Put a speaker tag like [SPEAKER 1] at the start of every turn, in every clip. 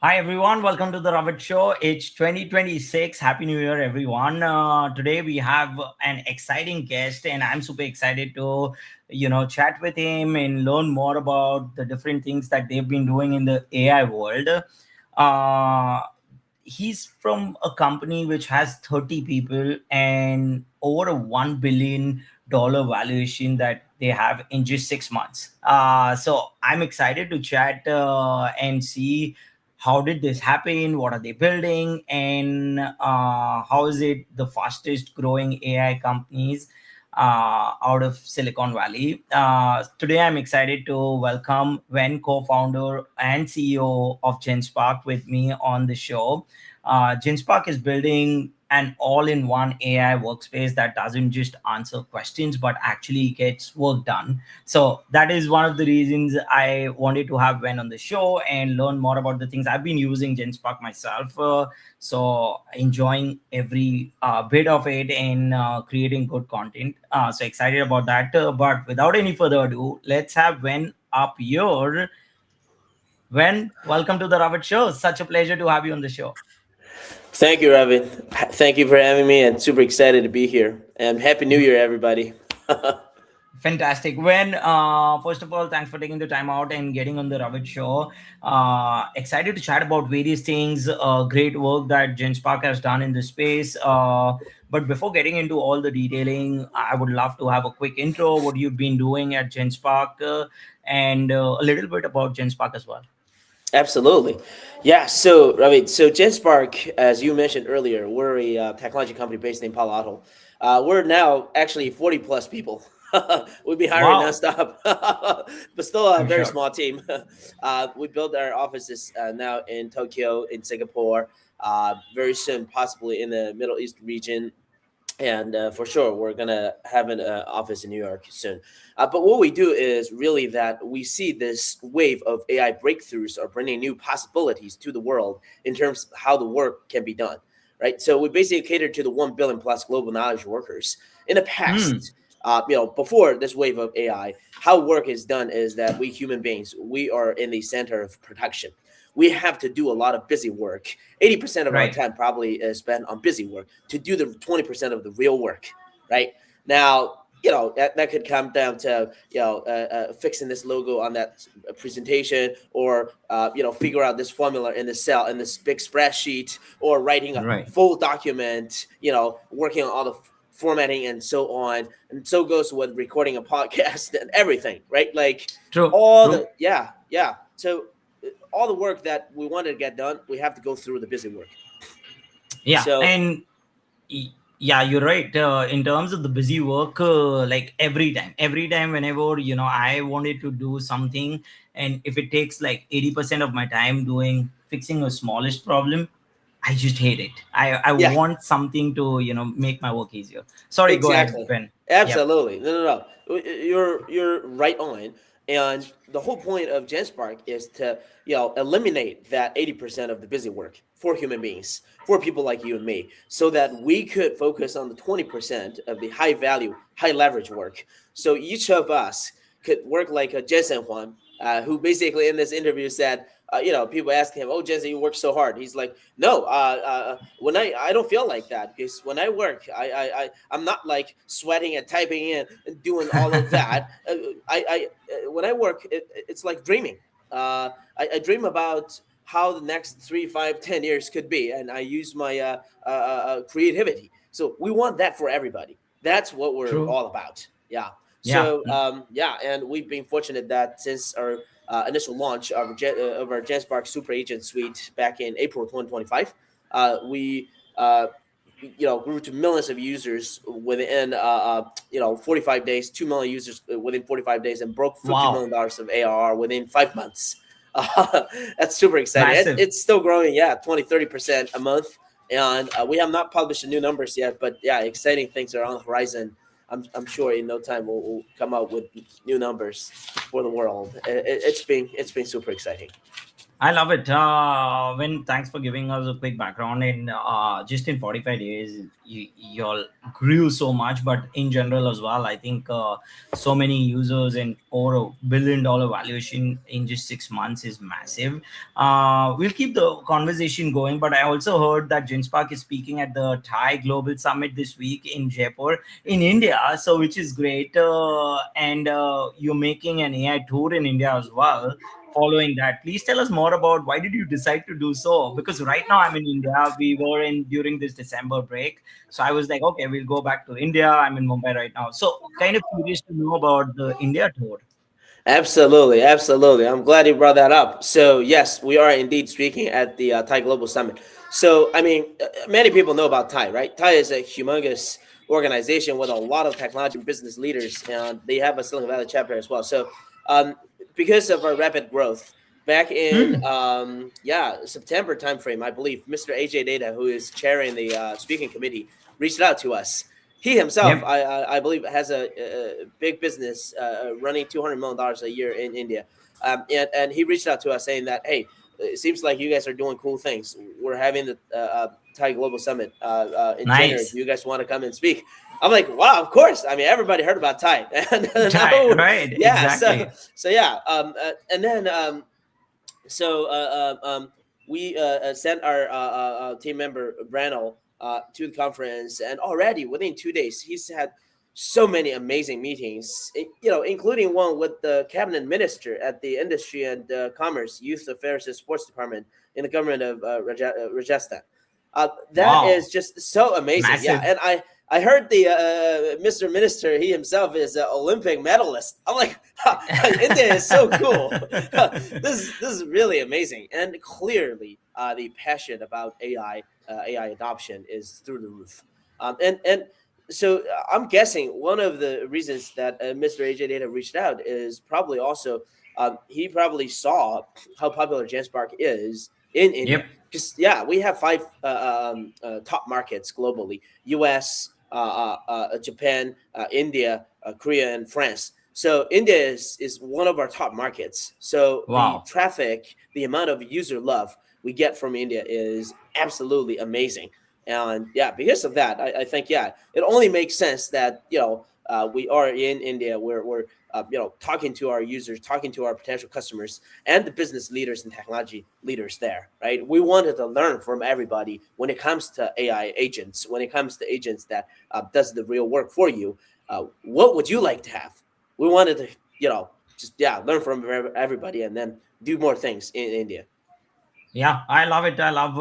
[SPEAKER 1] Hi everyone, welcome to the Ravit Show. It's 2026. Happy New Year, everyone. Today we have an exciting guest, and I'm super excited to, chat with him and learn more about the different things that they've been doing in the AI world. Uh, he's from a company which has 30 people and over a $1 billion valuation that they have in just 6 months. So I'm excited to chat and see how did this happen, what are they building, and how is it the fastest growing AI companies out of Silicon Valley. Today, I'm excited to welcome Wen, co-founder and CEO of Genspark, with me on the show. Genspark is building an all-in-one AI workspace that doesn't just answer questions but actually gets work done. So that is one of the reasons I wanted to have Wen on the show and learn more about the things I've been using Genspark myself. So enjoying every bit of it and creating good content. So excited about that. But without any further ado, let's have Wen up here. Wen, welcome to the Robert Show. Such a pleasure to have you on the show.
[SPEAKER 2] Thank you, Ravit. Thank you for having me, and super excited to be here. And Happy New Year, everybody.
[SPEAKER 1] Fantastic. When first of all, thanks for taking the time out and getting on the Ravit show. Excited to chat about various things. Great work that Genspark has done in this space. But before getting into all the detailing, I would love to have a quick intro. What you've been doing at Genspark, and a little bit about Genspark as well.
[SPEAKER 2] Absolutely. Yeah, so, Ravit, so Genspark, as you mentioned earlier, we're a technology company based in Palo Alto. We're now actually 40 plus people. We've been hiring
[SPEAKER 1] Wow,
[SPEAKER 2] nonstop, but still a
[SPEAKER 1] for
[SPEAKER 2] very
[SPEAKER 1] sure.
[SPEAKER 2] small team. We built our offices now in Tokyo, in Singapore, very soon, possibly in the Middle East region, and for sure we're gonna have an office in New York soon. But what we do is really that we see this wave of AI breakthroughs are bringing new possibilities to the world in terms of how the work can be done, right? So we basically cater to the 1 billion plus global knowledge workers. In the
[SPEAKER 1] Hmm.
[SPEAKER 2] past, before this wave of AI, how work is done is that we human beings, we are in the center of production. We have to do a lot of busy work. 80% of our
[SPEAKER 1] Right.
[SPEAKER 2] time probably is spent on busy work to do the 20% of the real work, right? Now, that could come down to fixing this logo on that presentation, or figure out this formula in the cell in this big spreadsheet, or writing a
[SPEAKER 1] Right.
[SPEAKER 2] full document, working on all the formatting and so on. And so goes with recording a podcast and everything, right? Like
[SPEAKER 1] True.
[SPEAKER 2] all
[SPEAKER 1] True.
[SPEAKER 2] the yeah. So all the work that we wanted to get done, we have to go through the busy work.
[SPEAKER 1] Yeah.
[SPEAKER 2] So
[SPEAKER 1] Yeah, you're right. In terms of the busy work, like every time whenever I wanted to do something, and if it takes like 80% of my time doing fixing a smallest problem, I just hate it. I
[SPEAKER 2] yeah,
[SPEAKER 1] want something to make my work easier. Sorry, go ahead,
[SPEAKER 2] exactly.
[SPEAKER 1] Ben. Yep.
[SPEAKER 2] Absolutely. No. You're right on. And the whole point of GenSpark is to, eliminate that 80% of the busy work for human beings, for people like you and me, so that we could focus on the 20% of the high value, high leverage work. So each of us could work like a Jensen Juan, who basically in this interview said, people ask him, "Oh, Jensen, you work so hard." He's like, "No, when I don't feel like that, because when I work, I'm not like sweating and typing in and doing all of that. When I work, it's like dreaming. I dream about how the next 3, 5, 10 years could be, and I use my creativity. So we want that for everybody. That's what we're
[SPEAKER 1] True.
[SPEAKER 2] all about. Yeah.
[SPEAKER 1] Yeah.
[SPEAKER 2] So and we've been fortunate that since our initial launch of our Genspark Super Agent Suite back in April 2025, we grew to millions of users within 45 days, 2 million users within 45 days, and broke $50
[SPEAKER 1] Wow.
[SPEAKER 2] million of ARR within 5 months. That's super exciting.
[SPEAKER 1] Massive.
[SPEAKER 2] It's still growing, yeah, 20-30% a month. And we have not published the new numbers yet, but yeah, exciting things are on the horizon. I'm sure in no time we'll come out with new numbers for the world. It's been super exciting.
[SPEAKER 1] I love it. When thanks for giving us a quick background. In just in 45 days, you all grew so much, but in general as well, I think so many users and over $1 billion valuation in just 6 months is massive. We'll keep the conversation going, but I also heard that Genspark is speaking at the Thai Global Summit this week in Jaipur, in India. So, which is great. And you're making an AI tour in India as well following that. Please tell us more about why did you decide to do so? Because right now I'm in India. We were in during this December break. So I was like, okay, we'll go back to India. I'm in Mumbai right now. So kind of curious to know about the India tour.
[SPEAKER 2] Absolutely, absolutely. I'm glad you brought that up. So yes, we are indeed speaking at the Thai Global Summit. So I mean, many people know about Thai, right? Thai is a humongous organization with a lot of technology and business leaders, and they have a Silicon Valley chapter as well. So um, because of our rapid growth, back in
[SPEAKER 1] Hmm.
[SPEAKER 2] September timeframe, I believe Mr. AJ Data, who is chairing the speaking committee, reached out to us. He himself,
[SPEAKER 1] Yep.
[SPEAKER 2] I believe, has a big business running $200 million a year in India, and he reached out to us saying that, hey, it seems like you guys are doing cool things. We're having the Thai Global Summit in January.
[SPEAKER 1] Nice.
[SPEAKER 2] Do you guys want to come and speak? I'm like, wow, of course. I mean, everybody heard about Thai, and
[SPEAKER 1] Thai,
[SPEAKER 2] now,
[SPEAKER 1] right.
[SPEAKER 2] yeah. So,
[SPEAKER 1] Exactly.
[SPEAKER 2] so yeah. And then so we sent our team member Brano to the conference, and already within 2 days, he's had so many amazing meetings, including one with the cabinet minister at the Industry and Commerce, Youth Affairs and Sports Department in the government of Rajasthan. That
[SPEAKER 1] Wow.
[SPEAKER 2] is just so amazing. Yeah,
[SPEAKER 1] Massive.
[SPEAKER 2] and I heard the Mr. Minister, he himself is an Olympic medalist. I'm like, India is so cool. This is really amazing, and clearly the passion about AI adoption is through the roof. And so I'm guessing one of the reasons that Mr. AJ Data reached out is probably also he probably saw how popular Genspark is in India.
[SPEAKER 1] Yep.
[SPEAKER 2] Because yeah, we have five top markets globally: U.S., Japan, India, Korea, and France. So India is one of our top markets. So the
[SPEAKER 1] Wow.
[SPEAKER 2] traffic, the amount of user love we get from India is absolutely amazing. And yeah, because of that, I think yeah, it only makes sense that we are in India. We're talking to our users, talking to our potential customers, and the business leaders and technology leaders there. Right? We wanted to learn from everybody when it comes to AI agents. When it comes to agents that does the real work for you, what would you like to have? We wanted to just learn from everybody and then do more things in India.
[SPEAKER 1] Yeah, I love it. I love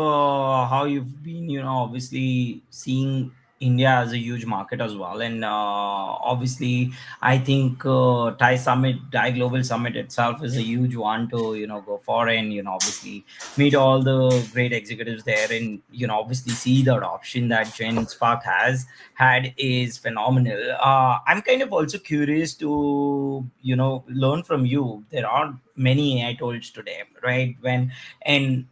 [SPEAKER 1] how you've been, obviously seeing India as a huge market as well. And obviously, I think Thai Global Summit itself is a huge one to, go for and, obviously meet all the great executives there and, obviously see the adoption that Gen Spark has had is phenomenal. I'm kind of also curious to, learn from you. There are many AI tools today, right? And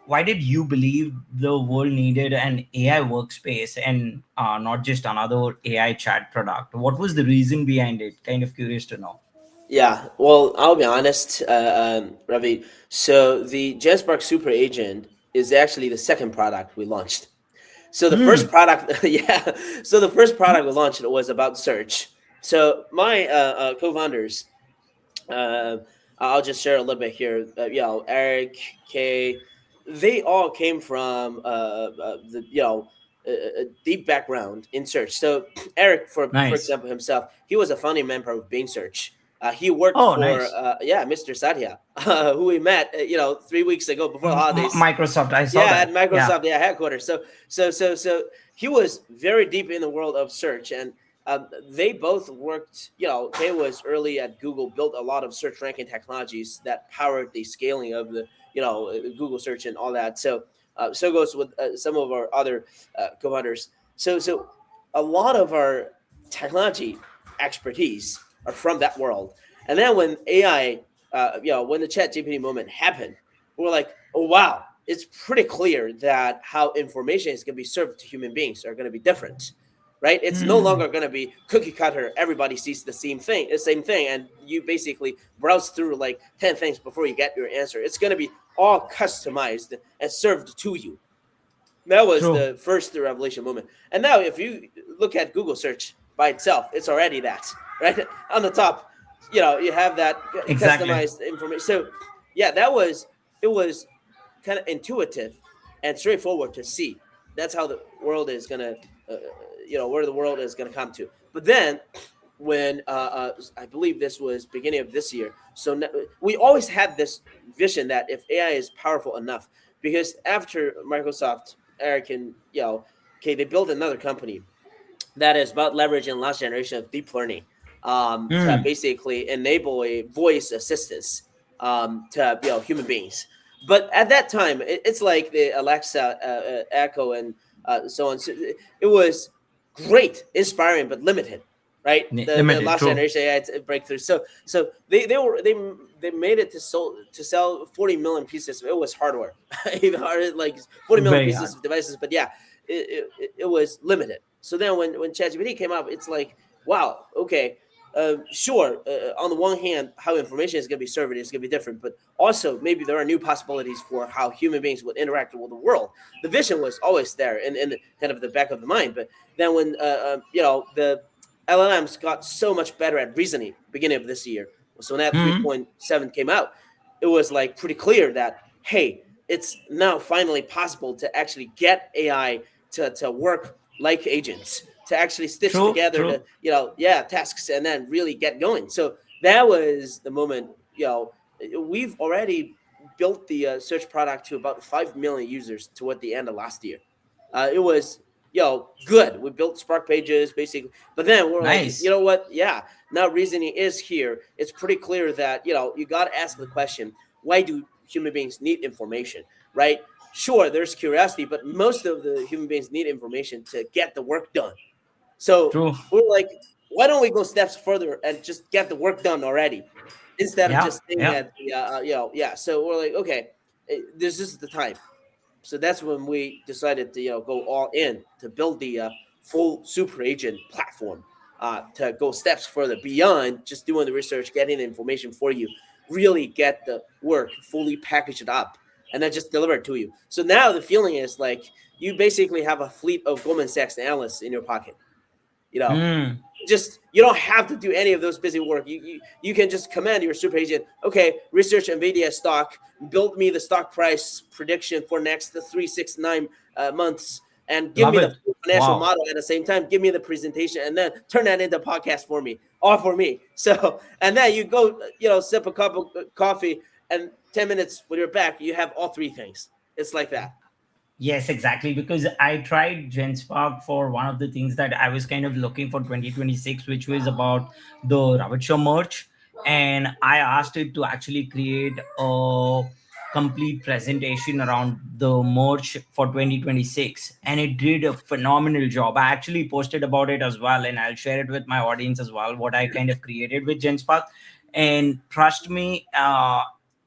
[SPEAKER 1] why did you believe the world needed an AI workspace and not just another AI chat product? What was the reason behind it? Kind of curious to know.
[SPEAKER 2] Yeah, well, I'll be honest, Ravi. So the JetSpark Super Agent is actually the second product we launched. So the first
[SPEAKER 1] Hmm.
[SPEAKER 2] product, yeah. So the first product we launched was about search. So my co-founders, uh, I'll just share a little bit here. Eric, Kay, they all came from the a deep background in search. So Eric, for
[SPEAKER 1] Nice.
[SPEAKER 2] example, himself, he was a founding member of Bing Search. He worked
[SPEAKER 1] Oh,
[SPEAKER 2] for
[SPEAKER 1] nice.
[SPEAKER 2] Mr. Satya, who we met 3 weeks ago before the holidays.
[SPEAKER 1] Microsoft. I saw
[SPEAKER 2] Yeah, at
[SPEAKER 1] that. Yeah.
[SPEAKER 2] Microsoft, yeah, headquarters. So he was very deep in the world of search, and they both worked. Kay was early at Google, built a lot of search ranking technologies that powered the scaling of the Google search and all that. So goes with some of our other co-founders. So a lot of our technology expertise are from that world. And then when AI, when the Chat GPT moment happened, we're like, oh wow, it's pretty clear that how information is going to be served to human beings are going to be different, right? It's no
[SPEAKER 1] Hmm.
[SPEAKER 2] longer going to be cookie cutter. Everybody sees the same thing, and you basically browse through like 10 things before you get your answer. It's going to be all customized and served to you. That was
[SPEAKER 1] True.
[SPEAKER 2] the first revelation moment. And now, if you look at Google search by itself, it's already that, right? On the top, you have that
[SPEAKER 1] Exactly.
[SPEAKER 2] customized information. So, yeah, it was kind of intuitive and straightforward to see. That's how the world is gonna, where the world is gonna come to. But then, when I believe this was beginning of this year, so we always had this vision that if AI is powerful enough, because after Microsoft, Eric, and okay, they built another company that is about leveraging last generation of deep learning to
[SPEAKER 1] Mm.
[SPEAKER 2] basically enable a voice assistance to human beings. But at that time, it's like the Alexa, Echo, and so on. So it was great, inspiring, but limited. Right, the
[SPEAKER 1] Limited.
[SPEAKER 2] last
[SPEAKER 1] True.
[SPEAKER 2] generation AI breakthrough. So they made it to sell 40 million pieces. It was hardware, even hard, like 40 million
[SPEAKER 1] Very hard.
[SPEAKER 2] pieces of devices. But yeah, it was limited. So then when ChatGPT came up, it's like, wow, okay, sure. On the one hand, how information is going to be served is going to be different, but also maybe there are new possibilities for how human beings would interact with the world. The vision was always there in the, kind of the back of the mind. But then when the LLMs got so much better at reasoning beginning of this year, so that
[SPEAKER 1] Mm.
[SPEAKER 2] 3.7 came out, it was like pretty clear that, hey, it's now finally possible to actually get AI to work like agents, to actually stitch
[SPEAKER 1] True.
[SPEAKER 2] together
[SPEAKER 1] True.
[SPEAKER 2] tasks and then really get going. So that was the moment. We've already built the search product to about 5 million users toward the end of last year. It was good. We built Spark pages basically, but then we're like, you
[SPEAKER 1] Nice.
[SPEAKER 2] know what? Yeah, now reasoning is here. It's pretty clear that you got to ask the question: why do human beings need information? Right? Sure, there's curiosity, but most of the human beings need information to get the work done. So
[SPEAKER 1] True.
[SPEAKER 2] we're like, why don't we go steps further and just get the work done already, instead of
[SPEAKER 1] Yeah.
[SPEAKER 2] just staying
[SPEAKER 1] Yeah.
[SPEAKER 2] at the yeah. So we're like, okay, this is the time. So that's when we decided to go all in to build the full super agent platform, to go steps further beyond just doing the research, getting the information for you, really get the work fully packaged up, and then just deliver it to you. So now the feeling is like you basically have a fleet of Goldman Sachs analysts in your pocket. You know,
[SPEAKER 1] Mm.
[SPEAKER 2] just you don't have to do any of those busy work. You can just command your super agent. Okay, research Nvidia stock, build me the stock price prediction for next 3 6 9 months, and give me
[SPEAKER 1] Love
[SPEAKER 2] the
[SPEAKER 1] it.
[SPEAKER 2] financial
[SPEAKER 1] Wow.
[SPEAKER 2] model at the same time. Give me the presentation, and then turn that into a podcast for me, all for me. So and then you go, sip a cup of coffee, and 10 minutes when you're back, you have all three things. It's like that.
[SPEAKER 1] Yes, exactly. Because I tried Genspark for one of the things that I was kind of looking for 2026, which was about the Ravit Show merch. And I asked it to actually create a complete presentation around the merch for 2026. And it did a phenomenal job. I actually posted about it as well, and I'll share it with my audience as well, what I kind of created with Genspark. And trust me,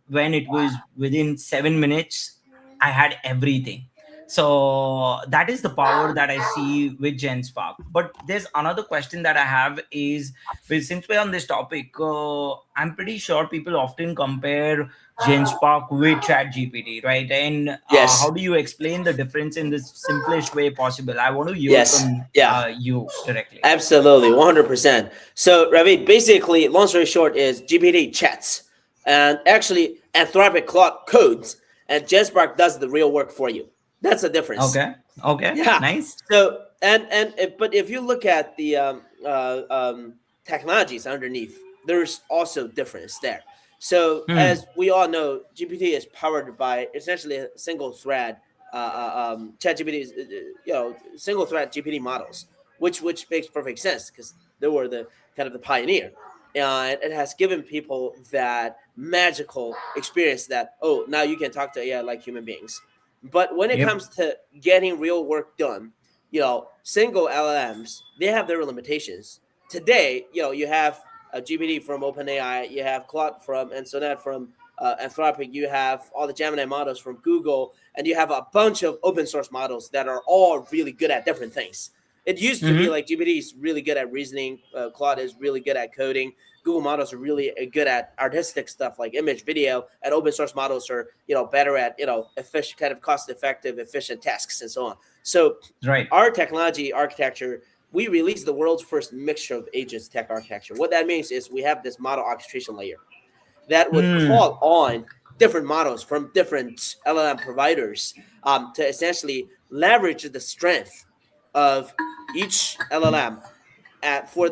[SPEAKER 1] when it was within 7 minutes, I had everything. So that is the power that I see with Genspark. But there's another question that I have is, well, since we're on this topic, I'm pretty sure people often compare Genspark with ChatGPT, right? And how
[SPEAKER 2] Yes.
[SPEAKER 1] do you explain the difference in the simplest way possible? I want to hear
[SPEAKER 2] Yes.
[SPEAKER 1] from
[SPEAKER 2] Yeah.
[SPEAKER 1] you directly.
[SPEAKER 2] Absolutely, 100%. So, Ravi, basically, long story short, is GPT chats and actually Anthropic Claude codes, and Genspark does the real work for you. That's the difference.
[SPEAKER 1] Okay. Okay.
[SPEAKER 2] Yeah.
[SPEAKER 1] Nice.
[SPEAKER 2] So, but if you look at the technologies underneath, there's also difference there. So,
[SPEAKER 1] Hmm.
[SPEAKER 2] as we all know, GPT is powered by essentially a single thread. ChatGPT is single thread GPT models, which makes perfect sense because they were the kind of the pioneer. And it has given people that magical experience that, oh, now you can talk to AI like human beings. But when it
[SPEAKER 1] Yep.
[SPEAKER 2] comes to getting real work done, single LLMs, they have their limitations. Today, you have a GPT from OpenAI, you have Claude from and Sonnet from Anthropic, you have all the Gemini models from Google, and you have a bunch of open source models that are all really good at different things. It used to be
[SPEAKER 1] Mm-hmm.
[SPEAKER 2] like GPT is really good at reasoning, Claude is really good at coding, Google models are really good at artistic stuff like image, video, and open source models are, better at, efficient, kind of cost effective, efficient tasks and so on. So
[SPEAKER 1] Right.
[SPEAKER 2] our technology architecture, we released the world's first mixture of agents tech architecture. What that means is we have this model orchestration layer that would
[SPEAKER 1] Hmm.
[SPEAKER 2] call on different models from different LLM providers to essentially leverage the strength of each LLM for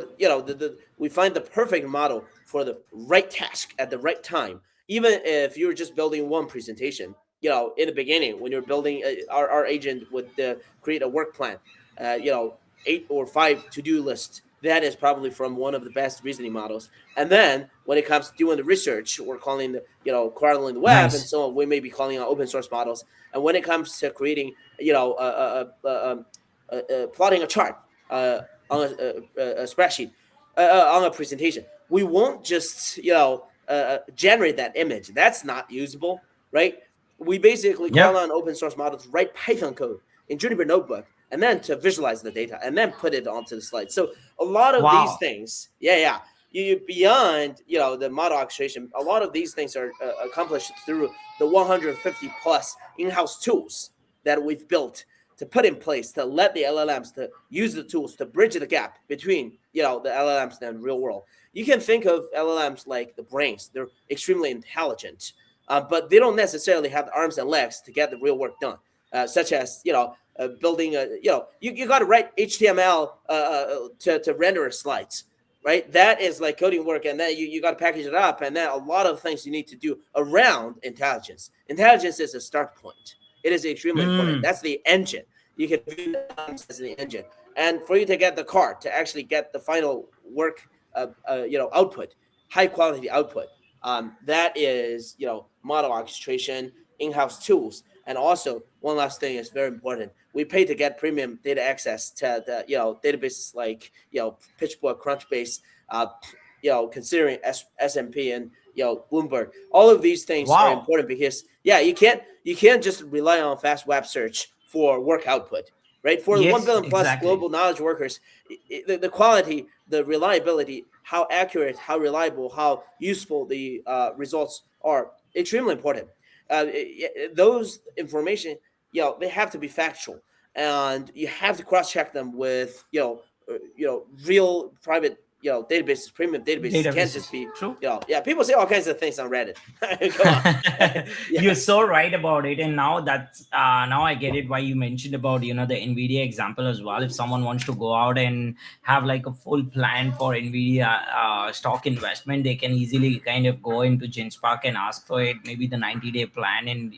[SPEAKER 2] we find the perfect model for the right task at the right time. Even if you're just building one presentation, in the beginning when you're building our agent would create a work plan, uh, you know 8 or 5 to-do list that is probably from one of the best reasoning models. And then when it comes to doing the research, we're calling the crawling the web and
[SPEAKER 1] Nice.
[SPEAKER 2] so on, we may be calling on open source models. And when it comes to creating plotting a chart on a spreadsheet, on a presentation, we won't just generate that image. That's not usable, right? We basically call
[SPEAKER 1] Yep.
[SPEAKER 2] on open source models to write Python code in Juniper Notebook and then to visualize the data and then put it onto the slide. So a lot of these
[SPEAKER 1] Wow.
[SPEAKER 2] things, you beyond the model orchestration, a lot of these things are accomplished through the 150 plus in-house tools that we've built to put in place to let the LLMs to use the tools to bridge the gap between the LLMs and the real world. You can think of LLMs like the brains; they're extremely intelligent, but they don't necessarily have the arms and legs to get the real work done, such as building a you got to write HTML to render slides. Right, that is like coding work, and then you got to package it up, and then a lot of things you need to do around intelligence. Intelligence is a start point. It is extremely important.
[SPEAKER 1] Hmm.
[SPEAKER 2] That's the engine. You can view that as the engine. And for you to get the car to actually get the final work, output, high quality output, that is, model orchestration, in-house tools. And also, one last thing is very important. We pay to get premium data access to the, databases like, PitchBook, Crunchbase, considering SMP and Bloomberg. All of these things are
[SPEAKER 1] Wow.
[SPEAKER 2] important because you can't just rely on fast web search for work output, right? For the 1
[SPEAKER 1] Yes,
[SPEAKER 2] billion plus
[SPEAKER 1] exactly.
[SPEAKER 2] global knowledge workers, the quality, the reliability, how accurate, how reliable, how useful the results are extremely important. Those information, they have to be factual, and you have to cross check them with real private databases, premium databases. Can't just
[SPEAKER 1] Databases.
[SPEAKER 2] be
[SPEAKER 1] True.
[SPEAKER 2] people say all kinds of things on Reddit. Come on.
[SPEAKER 1] You're
[SPEAKER 2] Yes.
[SPEAKER 1] so right about it, and now that's now I get it why you mentioned about the Nvidia example as well. If someone wants to go out and have like a full plan for Nvidia stock investment, they can easily kind of go into Genspark and ask for it, maybe the 90-day plan. And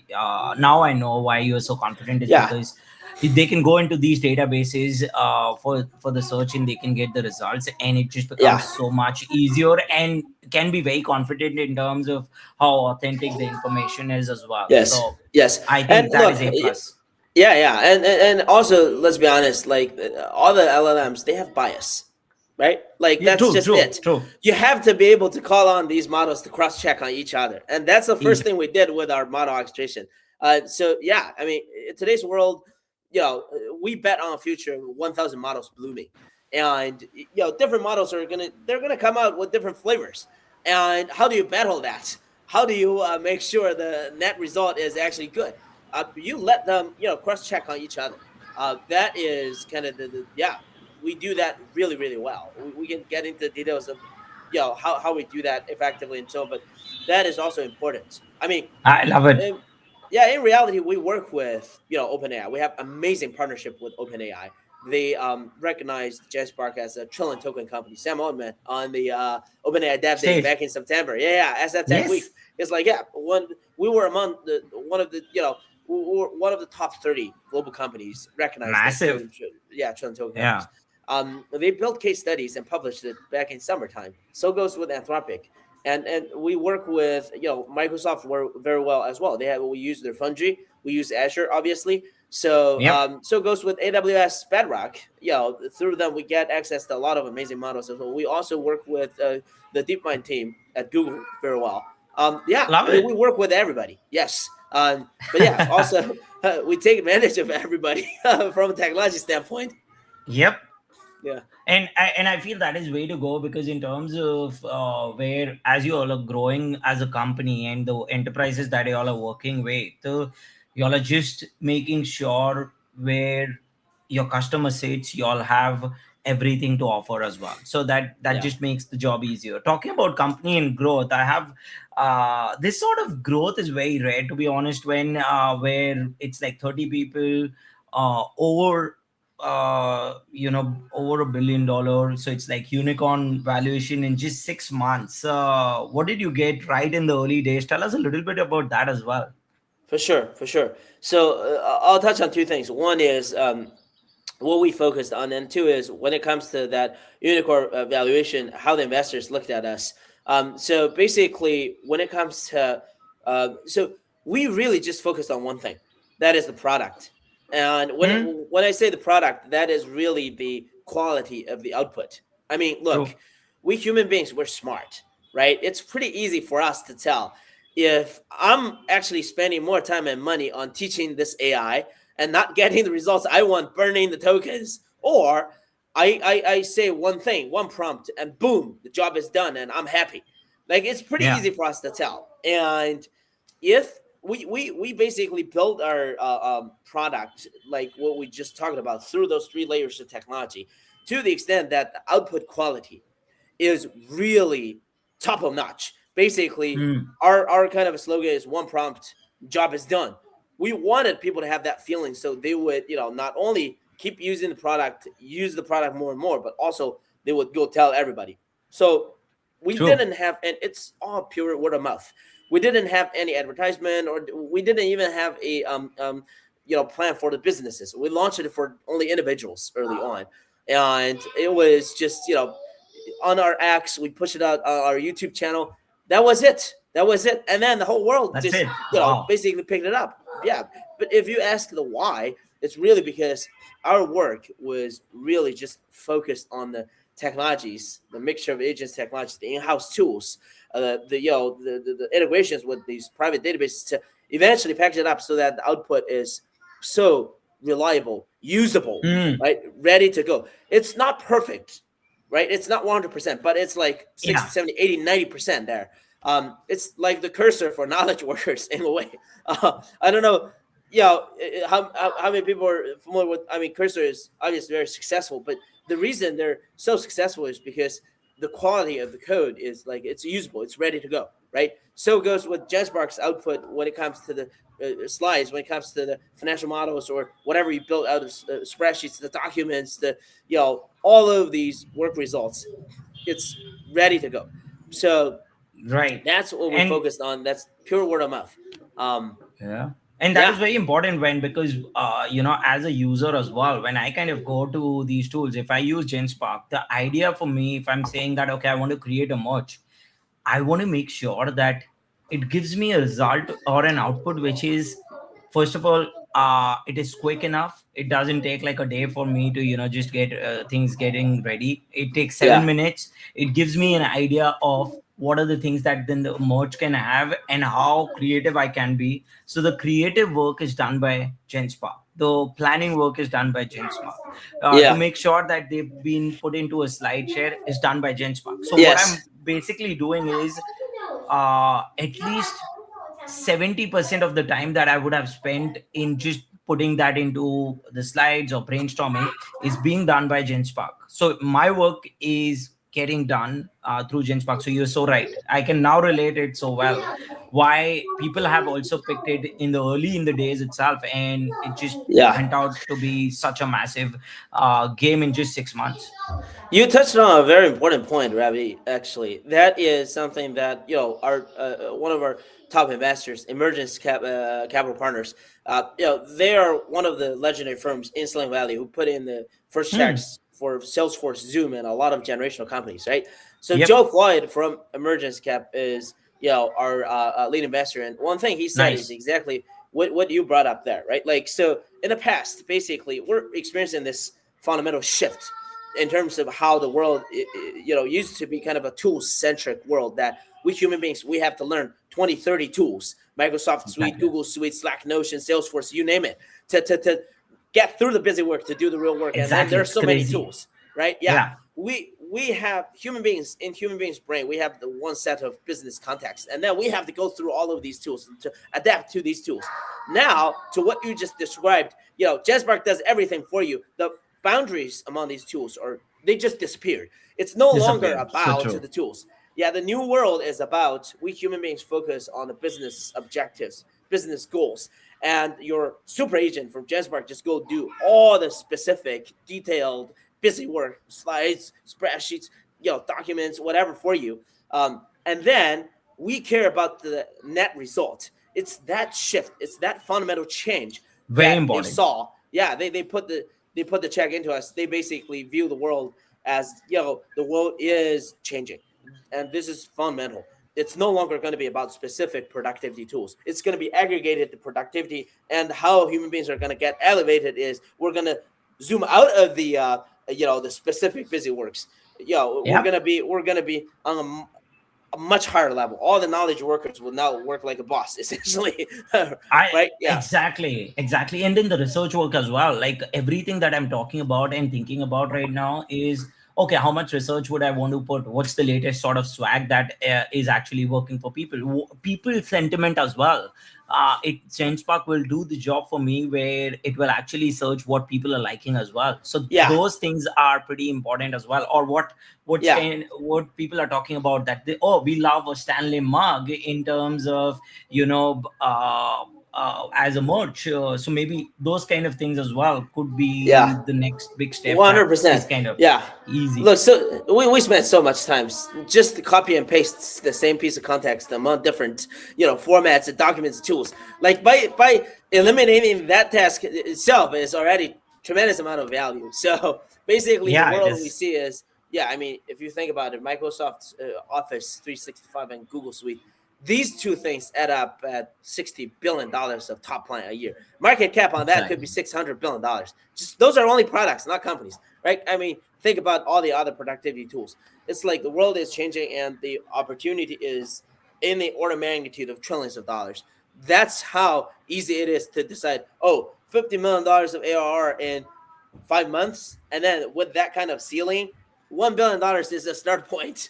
[SPEAKER 1] now I know why you're so confident is
[SPEAKER 2] Yeah.
[SPEAKER 1] because they can go into these databases for the search, and they can get the results, and it just becomes
[SPEAKER 2] Yeah.
[SPEAKER 1] so much easier and can be very confident in terms of how authentic the information is as well.
[SPEAKER 2] Yes.
[SPEAKER 1] So
[SPEAKER 2] Yes.
[SPEAKER 1] I
[SPEAKER 2] And
[SPEAKER 1] think that
[SPEAKER 2] look,
[SPEAKER 1] is a plus.
[SPEAKER 2] yeah, and also let's be honest, like all the LLMs, they have bias, right? Like
[SPEAKER 1] Yeah,
[SPEAKER 2] that's
[SPEAKER 1] true,
[SPEAKER 2] just
[SPEAKER 1] true,
[SPEAKER 2] it.
[SPEAKER 1] true.
[SPEAKER 2] You have to be able to call on these models to cross check on each other, and that's the first
[SPEAKER 1] Yep.
[SPEAKER 2] thing we did with our model orchestration. So yeah, I mean, in today's world, we bet on a future 1,000 models blooming, and different models they're gonna come out with different flavors. And how do you battle that? How do you make sure the net result is actually good? You let them cross check on each other. That is kind of yeah, we do that really really well. We can get into details of how we do that effectively and so on, but that is also important. I mean,
[SPEAKER 1] I love it.
[SPEAKER 2] yeah, in reality, we work with OpenAI. We have amazing partnership with OpenAI. They recognized Genspark as a trillion token company. Sam Altman on the OpenAI Dev Day
[SPEAKER 1] Stage.
[SPEAKER 2] back in September. Yeah, SF Tech Week.
[SPEAKER 1] Yes.
[SPEAKER 2] It's like we were among the one of the we were one of the top 30 global companies recognized as
[SPEAKER 1] Massive.
[SPEAKER 2] trillion token
[SPEAKER 1] Yeah.
[SPEAKER 2] companies. They built case studies and published it back in summertime. So goes with Anthropic, and we work with Microsoft very well as well. We use their Foundry, we use Azure obviously. So
[SPEAKER 1] Yep.
[SPEAKER 2] so goes with AWS Bedrock. Through them we get access to a lot of amazing models as well. We also work with the DeepMind team at Google very well. Yeah,
[SPEAKER 1] Love
[SPEAKER 2] I mean we
[SPEAKER 1] it.
[SPEAKER 2] work with everybody. Yes, but yeah, also we take advantage of everybody from a technology standpoint.
[SPEAKER 1] Yep.
[SPEAKER 2] Yeah.
[SPEAKER 1] And I feel that is way to go, because in terms of where, as you all are growing as a company and the enterprises that you all are working with, you all are just making sure where your customer sits, you all have everything to offer as well, so that
[SPEAKER 2] Yeah.
[SPEAKER 1] just makes the job easier. Talking about company and growth, I have this sort of growth is very rare, to be honest, when where it's like 30 people over over $1 billion, so it's like unicorn valuation in just 6 months. What did you get right in the early days? Tell us a little bit about that as well.
[SPEAKER 2] For sure, for sure. So I'll touch on two things. One is what we focused on, and two is when it comes to that unicorn valuation, how the investors looked at us. So basically, when it comes to, so we really just focused on one thing, that is the product. And
[SPEAKER 1] Hmm?
[SPEAKER 2] when I say the product, that is really the quality of the output. I mean,
[SPEAKER 1] True.
[SPEAKER 2] look, we human beings, we're smart, right? It's pretty easy for us to tell if I'm actually spending more time and money on teaching this AI and not getting the results I want, burning the tokens, or I say one thing, one prompt, and boom, the job is done and I'm happy. Like, it's pretty
[SPEAKER 1] Yeah.
[SPEAKER 2] easy for us to tell. And if we basically build our product, like what we just talked about, through those three layers of technology, to the extent that the output quality is really top of notch. Basically,
[SPEAKER 1] Hmm.
[SPEAKER 2] our kind of a slogan is one prompt, job is done. We wanted people to have that feeling, so they would, not only keep using the product, use the product more and more, but also they would go tell everybody. So we
[SPEAKER 1] True.
[SPEAKER 2] didn't have, and it's all pure word of mouth. We didn't have any advertisement, or we didn't even have a plan for the businesses. We launched it for only individuals early on, and it was just on our X. We pushed it out on our YouTube channel. That was it. That was it. And then the whole world
[SPEAKER 1] That's
[SPEAKER 2] just,
[SPEAKER 1] it. Wow.
[SPEAKER 2] basically picked it up. Yeah. But if you ask the why, it's really because our work was really just focused on the technologies, the mixture of agents, technologies, the in-house tools, the integrations with these private databases to eventually package it up so that the output is so reliable, usable,
[SPEAKER 1] Hmm.
[SPEAKER 2] right, ready to go. It's not perfect, right? It's not 100%, but it's like 60,
[SPEAKER 1] Yeah.
[SPEAKER 2] 70, 80, 90% there. It's like the cursor for knowledge workers in a way. I don't know, how many people are familiar with, I mean, Cursor is obviously very successful, but the reason they're so successful is because the quality of the code is like, it's usable, it's ready to go, right? So goes with Genspark's output when it comes to the slides, when it comes to the financial models or whatever you build out of spreadsheets, the documents, all of these work results, it's ready to go. So
[SPEAKER 1] Right.
[SPEAKER 2] that's what we
[SPEAKER 1] And
[SPEAKER 2] focused on. That's pure word of mouth. Um,
[SPEAKER 1] yeah, and that
[SPEAKER 2] yeah,
[SPEAKER 1] is very important, when, because as a user as well, when I kind of go to these tools, if I use Genspark, the idea for me, if I'm saying that okay, I want to create a merge, I want to make sure that it gives me a result or an output which is, first of all, it is quick enough. It doesn't take like a day for me to, just get things getting ready. It takes seven
[SPEAKER 2] yeah,
[SPEAKER 1] minutes. It gives me an idea of what are the things that then the merge can have and how creative I can be. So the creative work is done by Genspark. The planning work is done by Genspark. To
[SPEAKER 2] yeah,
[SPEAKER 1] make sure that they've been put into a slide share is done by Genspark. So what
[SPEAKER 2] yes,
[SPEAKER 1] I'm basically doing is at least 70% of the time that I would have spent in just putting that into the slides or brainstorming is being done by Genspark. So my work is getting done through Genspark. So you're so right. I can now relate it so well. Why people have also picked it in the early in the days itself, and it just
[SPEAKER 2] yeah.
[SPEAKER 1] went out to be such a massive game in just 6 months.
[SPEAKER 2] You touched on a very important point, Ravi. Actually, that is something that our one of our top investors, Emergence Capital Partners. They are one of the legendary firms in Silicon Valley who put in the first
[SPEAKER 1] Hmm.
[SPEAKER 2] checks for Salesforce, Zoom, and a lot of generational companies. Right. So
[SPEAKER 1] Yep.
[SPEAKER 2] Joe Floyd from Emergence Cap is our lead investor, and one thing he said is
[SPEAKER 1] Nice.
[SPEAKER 2] exactly what you brought up there. Right. Like, so in the past, basically, we're experiencing this fundamental shift in terms of how the world used to be kind of a tool centric world, that we human beings, we have to learn 20, 30 tools, Microsoft Suite,
[SPEAKER 1] Exactly.
[SPEAKER 2] Google Suite, Slack, Notion, Salesforce, you name it, to get through the busy work, to do the real work. And then there
[SPEAKER 1] Exactly.
[SPEAKER 2] are
[SPEAKER 1] It's
[SPEAKER 2] so many
[SPEAKER 1] crazy.
[SPEAKER 2] tools. right? Yeah.
[SPEAKER 1] Yeah.
[SPEAKER 2] We have human beings in human beings' brain. We have the one set of business context, and then we have to go through all of these tools to adapt to these tools. Now, to what you just described, Genspark does everything for you. The boundaries among these tools they just disappeared. It's no longer
[SPEAKER 1] Disappeared. So
[SPEAKER 2] about
[SPEAKER 1] true.
[SPEAKER 2] the tools. Yeah, the new world is about we human beings focus on the business objectives, business goals, and your super agent from Genspark just go do all the specific, detailed, busy work, slides, spreadsheets, documents, whatever for you. And then we care about the net result. It's that shift. It's that fundamental change
[SPEAKER 1] Very
[SPEAKER 2] that they
[SPEAKER 1] important.
[SPEAKER 2] saw. Yeah, they put the check into us. They basically view the world as the world is changing, and this is fundamental. It's no longer going to be about specific productivity tools. It's going to be aggregated to productivity, and how human beings are going to get elevated is we're going to zoom out of the specific busy works. We're
[SPEAKER 1] Yeah.
[SPEAKER 2] going to be on a much higher level. All the knowledge workers will now work like a boss, essentially.
[SPEAKER 1] I
[SPEAKER 2] Right? Yeah.
[SPEAKER 1] exactly, and then the research work as well. Like everything that I'm talking about and thinking about right now is okay. How much research would I want to put? What's the latest sort of swag that is actually working for people? People sentiment as well. Changespark will do the job for me where it will actually search what people are liking as well. So
[SPEAKER 2] Yeah.
[SPEAKER 1] those things are pretty important as well. Or
[SPEAKER 2] Yeah.
[SPEAKER 1] what people are talking about that we love a Stanley mug in terms of as a merch. So maybe those kind of things as well could be
[SPEAKER 2] Yeah.
[SPEAKER 1] the next big step that is
[SPEAKER 2] 100%.
[SPEAKER 1] kind of
[SPEAKER 2] Yeah.
[SPEAKER 1] easy.
[SPEAKER 2] Look, so we spent so much time just to copy and paste the same piece of context among different formats and documents and tools. Like by eliminating that task itself is already tremendous amount of value. So basically, the
[SPEAKER 1] Yeah, it
[SPEAKER 2] world we
[SPEAKER 1] is.
[SPEAKER 2] see is I mean, if you think about it, Microsoft Office 365 and Google Suite. These two things add up at $60 billion of top line a year. Market cap on that could be
[SPEAKER 1] Exactly.
[SPEAKER 2] $600 billion. Just those are only products, not companies, right? I mean, think about all the other productivity tools. It's like the world is changing, and the opportunity is in the order of magnitude of trillions of dollars. That's how easy it is to decide. Oh, $50 million of ARR in 5 months, and then with that kind of ceiling, $1 billion is a start point.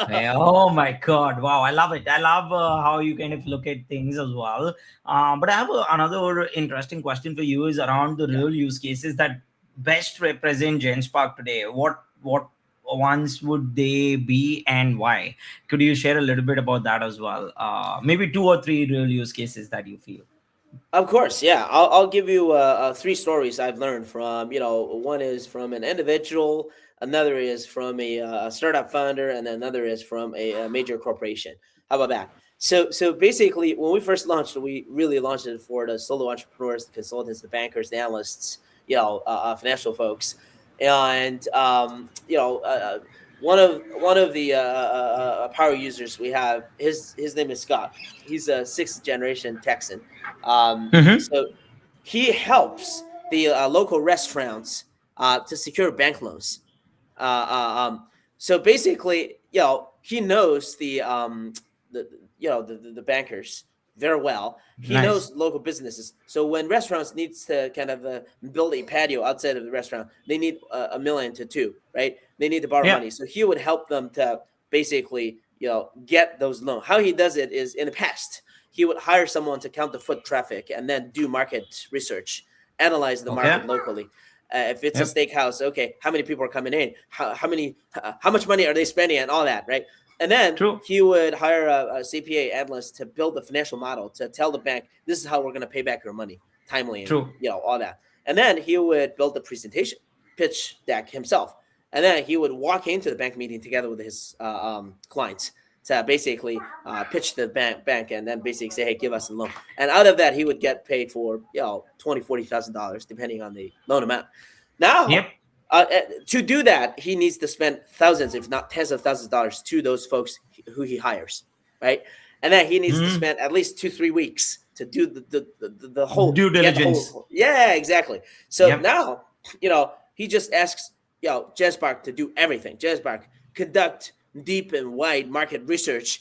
[SPEAKER 1] Yeah, oh my God. Wow. I love it. I love how you kind of look at things as well. But I have another interesting question for you is around the
[SPEAKER 2] Yeah.
[SPEAKER 1] real use cases that best represent Genspark today. What ones would they be and why? Could you share a little bit about that as well? Maybe two or three real use cases that you feel.
[SPEAKER 2] Of course, yeah. I'll give you three stories I've learned from. One is from an individual, another is from a startup founder, and another is from a major corporation. How about that? So basically, when we first launched, we really launched it for the solo entrepreneurs, the consultants, the bankers, the analysts, financial folks, and one of the power users we have. His name is Scott. He's a sixth generation Texan.
[SPEAKER 1] Mm-hmm.
[SPEAKER 2] So he helps the local restaurants to secure bank loans. Uh, uh, um, so basically, he knows the the bankers very well. He
[SPEAKER 1] Nice.
[SPEAKER 2] knows local businesses. So when restaurants needs to kind of build a patio outside of the restaurant, they need a million to two, right? They need to borrow
[SPEAKER 1] Yeah.
[SPEAKER 2] money. So he would help them to basically get those loans. How he does it is in the past he would hire someone to count the foot traffic and then do market research, analyze the
[SPEAKER 1] Okay.
[SPEAKER 2] market locally. If it's a
[SPEAKER 1] Yep.
[SPEAKER 2] steakhouse, okay, how many people are coming in? How much money are they spending and all that, right? And then
[SPEAKER 1] True.
[SPEAKER 2] he would hire a CPA analyst to build the financial model to tell the bank this is how we're going to pay back your money timely and
[SPEAKER 1] True.
[SPEAKER 2] all that. And then he would build the presentation pitch deck himself, and then he would walk into the bank meeting together with his clients to basically pitch the bank and then basically say, hey, give us a loan. And out of that, he would get paid for $20,000, $40,000 depending on the loan amount. Now,
[SPEAKER 1] Yep.
[SPEAKER 2] to do that, he needs to spend thousands, if not tens of thousands of dollars to those folks who he hires, right? And then he needs to
[SPEAKER 1] Mm.
[SPEAKER 2] spend at least 2-3 weeks to do the whole
[SPEAKER 1] Due
[SPEAKER 2] get the
[SPEAKER 1] diligence.
[SPEAKER 2] whole. Yeah, exactly. So
[SPEAKER 1] Yep.
[SPEAKER 2] now, he just asks Genspark to do everything. Genspark conduct deep and wide market research.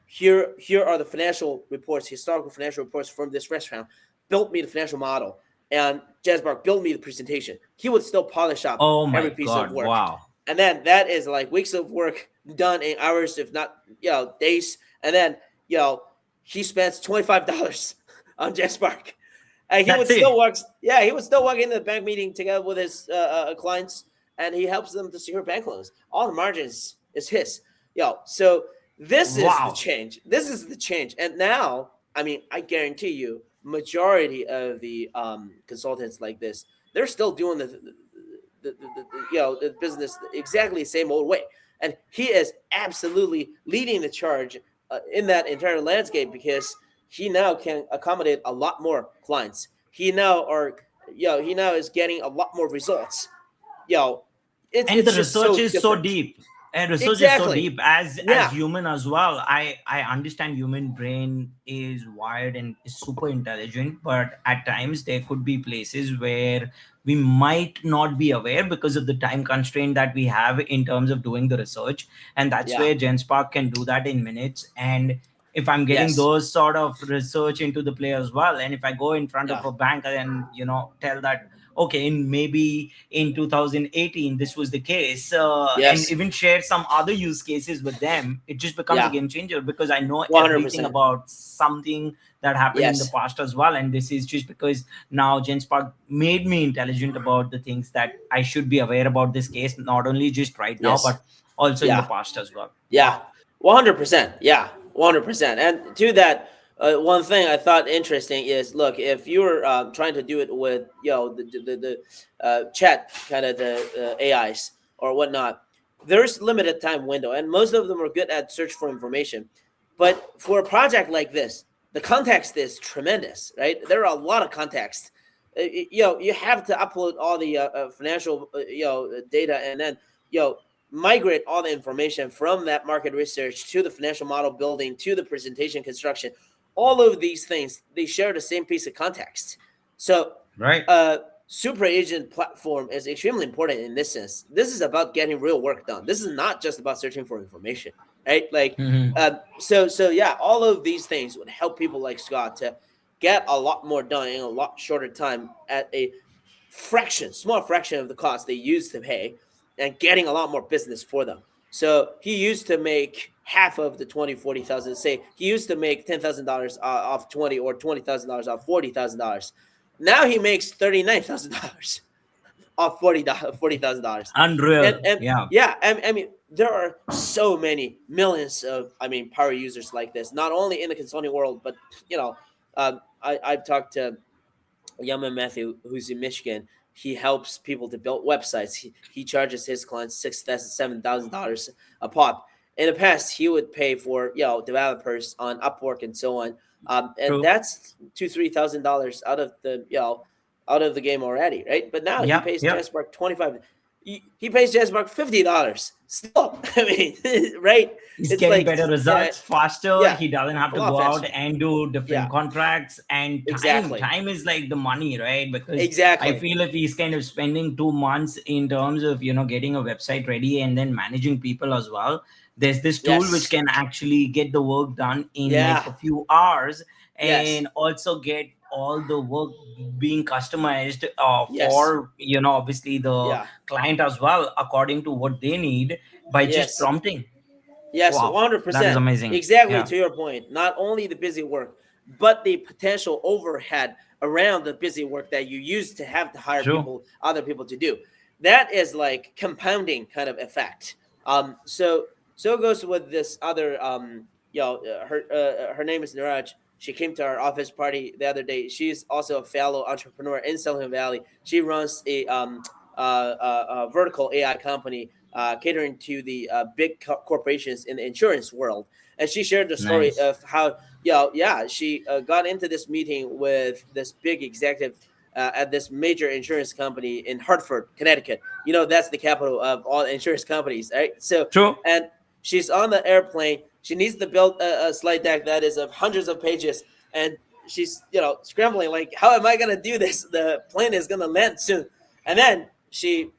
[SPEAKER 2] Here are the financial reports, historical financial reports from this restaurant. Built me the financial model and Genspark built me the presentation. He would still polish up
[SPEAKER 1] Oh
[SPEAKER 2] every
[SPEAKER 1] my
[SPEAKER 2] piece of
[SPEAKER 1] God.
[SPEAKER 2] work,
[SPEAKER 1] Wow.
[SPEAKER 2] and then that is like weeks of work done in hours, if not days. And then he spends $25 on Genspark. And he would
[SPEAKER 1] That's
[SPEAKER 2] still
[SPEAKER 1] it.
[SPEAKER 2] work. Yeah, he would still work in the bank meeting together with his clients, and he helps them to secure bank loans. All the margins is his. So this is the
[SPEAKER 1] Wow.
[SPEAKER 2] change. This is the change. And now, I mean, I guarantee you, majority of the consultants like this, they're still doing the business exactly the same old way. And he is absolutely leading the charge in that entire landscape because he now can accommodate a lot more clients. He now is getting a lot more results. Yo,
[SPEAKER 1] And the
[SPEAKER 2] it's just
[SPEAKER 1] research
[SPEAKER 2] so
[SPEAKER 1] is so
[SPEAKER 2] different.
[SPEAKER 1] deep, and research is so
[SPEAKER 2] Exactly.
[SPEAKER 1] deep as
[SPEAKER 2] Yeah.
[SPEAKER 1] human as well. I understand human brain is wired and is super intelligent, but at times there could be places where we might not be aware because of the time constraint that we have in terms of doing the research, and that's
[SPEAKER 2] Yeah.
[SPEAKER 1] where Genspark can do that in minutes. And if I'm getting
[SPEAKER 2] Yes.
[SPEAKER 1] those sort of research into the play as well, and if I go in front
[SPEAKER 2] Yeah.
[SPEAKER 1] of a bank and tell that, okay, in maybe in 2018 this was the case, and
[SPEAKER 2] Yes.
[SPEAKER 1] even share some other use cases with them, it just becomes a
[SPEAKER 2] Yeah.
[SPEAKER 1] game changer because I know everything
[SPEAKER 2] 100%.
[SPEAKER 1] about something that happened in the
[SPEAKER 2] Yes.
[SPEAKER 1] past as well. And this is just because now Genspark made me intelligent about the things that I should be aware about this case, not only just right now
[SPEAKER 2] Yes.
[SPEAKER 1] but also in the
[SPEAKER 2] Yeah.
[SPEAKER 1] past as well.
[SPEAKER 2] Yeah.
[SPEAKER 1] Wow.
[SPEAKER 2] 100%. Yeah. 100%. And to that, one thing I thought interesting is, look, if you're trying to do it with the chat kind of the AIs or whatnot, there's limited time window, and most of them are good at search for information. But for a project like this, the context is tremendous, right? There are a lot of context. You have to upload all the financial data, and then you know migrate all the information from that market research to the financial model building to the presentation construction. All of these things, they share the same piece of context. So
[SPEAKER 1] Right.
[SPEAKER 2] super agent platform is extremely important in this sense. This is about getting real work done. This is not just about searching for information, right? Like
[SPEAKER 1] Mhm.
[SPEAKER 2] so yeah, all of these things would help people like Scott to get a lot more done in a lot shorter time at a small fraction of the cost they used to pay, and getting a lot more business for them. So he used to make half of the 20, 40,000. Say he used to make $10,000 off 20, or $20,000 off $40,000. Now he makes $39,000 off $40,000. And
[SPEAKER 1] Unreal.
[SPEAKER 2] and
[SPEAKER 1] Yeah.
[SPEAKER 2] yeah, I mean there are so many millions of power users like this, not only in the consulting world, but you know, I've talked to young man Matthew, who's in Michigan. He helps people to build websites. He charges his clients $6,000, $7,000 a pop. In the past, he would pay for developers on Upwork and so on, and
[SPEAKER 1] True.
[SPEAKER 2] that's $2,000, $3,000 out of the game already, right? But now he
[SPEAKER 1] Yep.
[SPEAKER 2] pays
[SPEAKER 1] Yep.
[SPEAKER 2] Jasperk 25. He pays Jasperk $50 still. I mean, right?
[SPEAKER 1] He's
[SPEAKER 2] It's
[SPEAKER 1] getting
[SPEAKER 2] like
[SPEAKER 1] better results faster.
[SPEAKER 2] yeah,
[SPEAKER 1] He doesn't have
[SPEAKER 2] a
[SPEAKER 1] to
[SPEAKER 2] lot
[SPEAKER 1] go out
[SPEAKER 2] faster.
[SPEAKER 1] and do
[SPEAKER 2] Yeah,
[SPEAKER 1] different contracts. And time
[SPEAKER 2] exactly,
[SPEAKER 1] time is like the money, right? Because I
[SPEAKER 2] exactly.
[SPEAKER 1] feel if he's kind of spending 2 months in terms of getting a website ready and then managing people as well, there's this tool which
[SPEAKER 2] Yes.
[SPEAKER 1] can actually get the work done in like
[SPEAKER 2] Yeah.
[SPEAKER 1] a few hours,
[SPEAKER 2] Yes.
[SPEAKER 1] and also get all the work being customized
[SPEAKER 2] Yes.
[SPEAKER 1] for obviously the
[SPEAKER 2] Yeah.
[SPEAKER 1] client as well, according to what they need, by just
[SPEAKER 2] Yes.
[SPEAKER 1] prompting.
[SPEAKER 2] Yes.
[SPEAKER 1] Wow, that is
[SPEAKER 2] 100%.
[SPEAKER 1] amazing.
[SPEAKER 2] Exactly
[SPEAKER 1] Yeah,
[SPEAKER 2] to your point. Not only the busy work, but the potential overhead around the busy work that you used to have to hire
[SPEAKER 1] true.
[SPEAKER 2] other people to do. That is like compounding kind of effect. So it goes with this other. Her name is Niraj. She came to our office party the other day. She's also a fellow entrepreneur in Silicon Valley. She runs a vertical AI company catering to the big corporations in the insurance world. And she shared the story
[SPEAKER 1] Nice.
[SPEAKER 2] of how, she got into this meeting with this big executive at this major insurance company in Hartford, Connecticut. That's the capital of all insurance companies, right? So,
[SPEAKER 1] True.
[SPEAKER 2] and she's on the airplane. She needs to build a slide deck that is of hundreds of pages, and she's scrambling like, how am I gonna do this? The plane is gonna land soon, and then she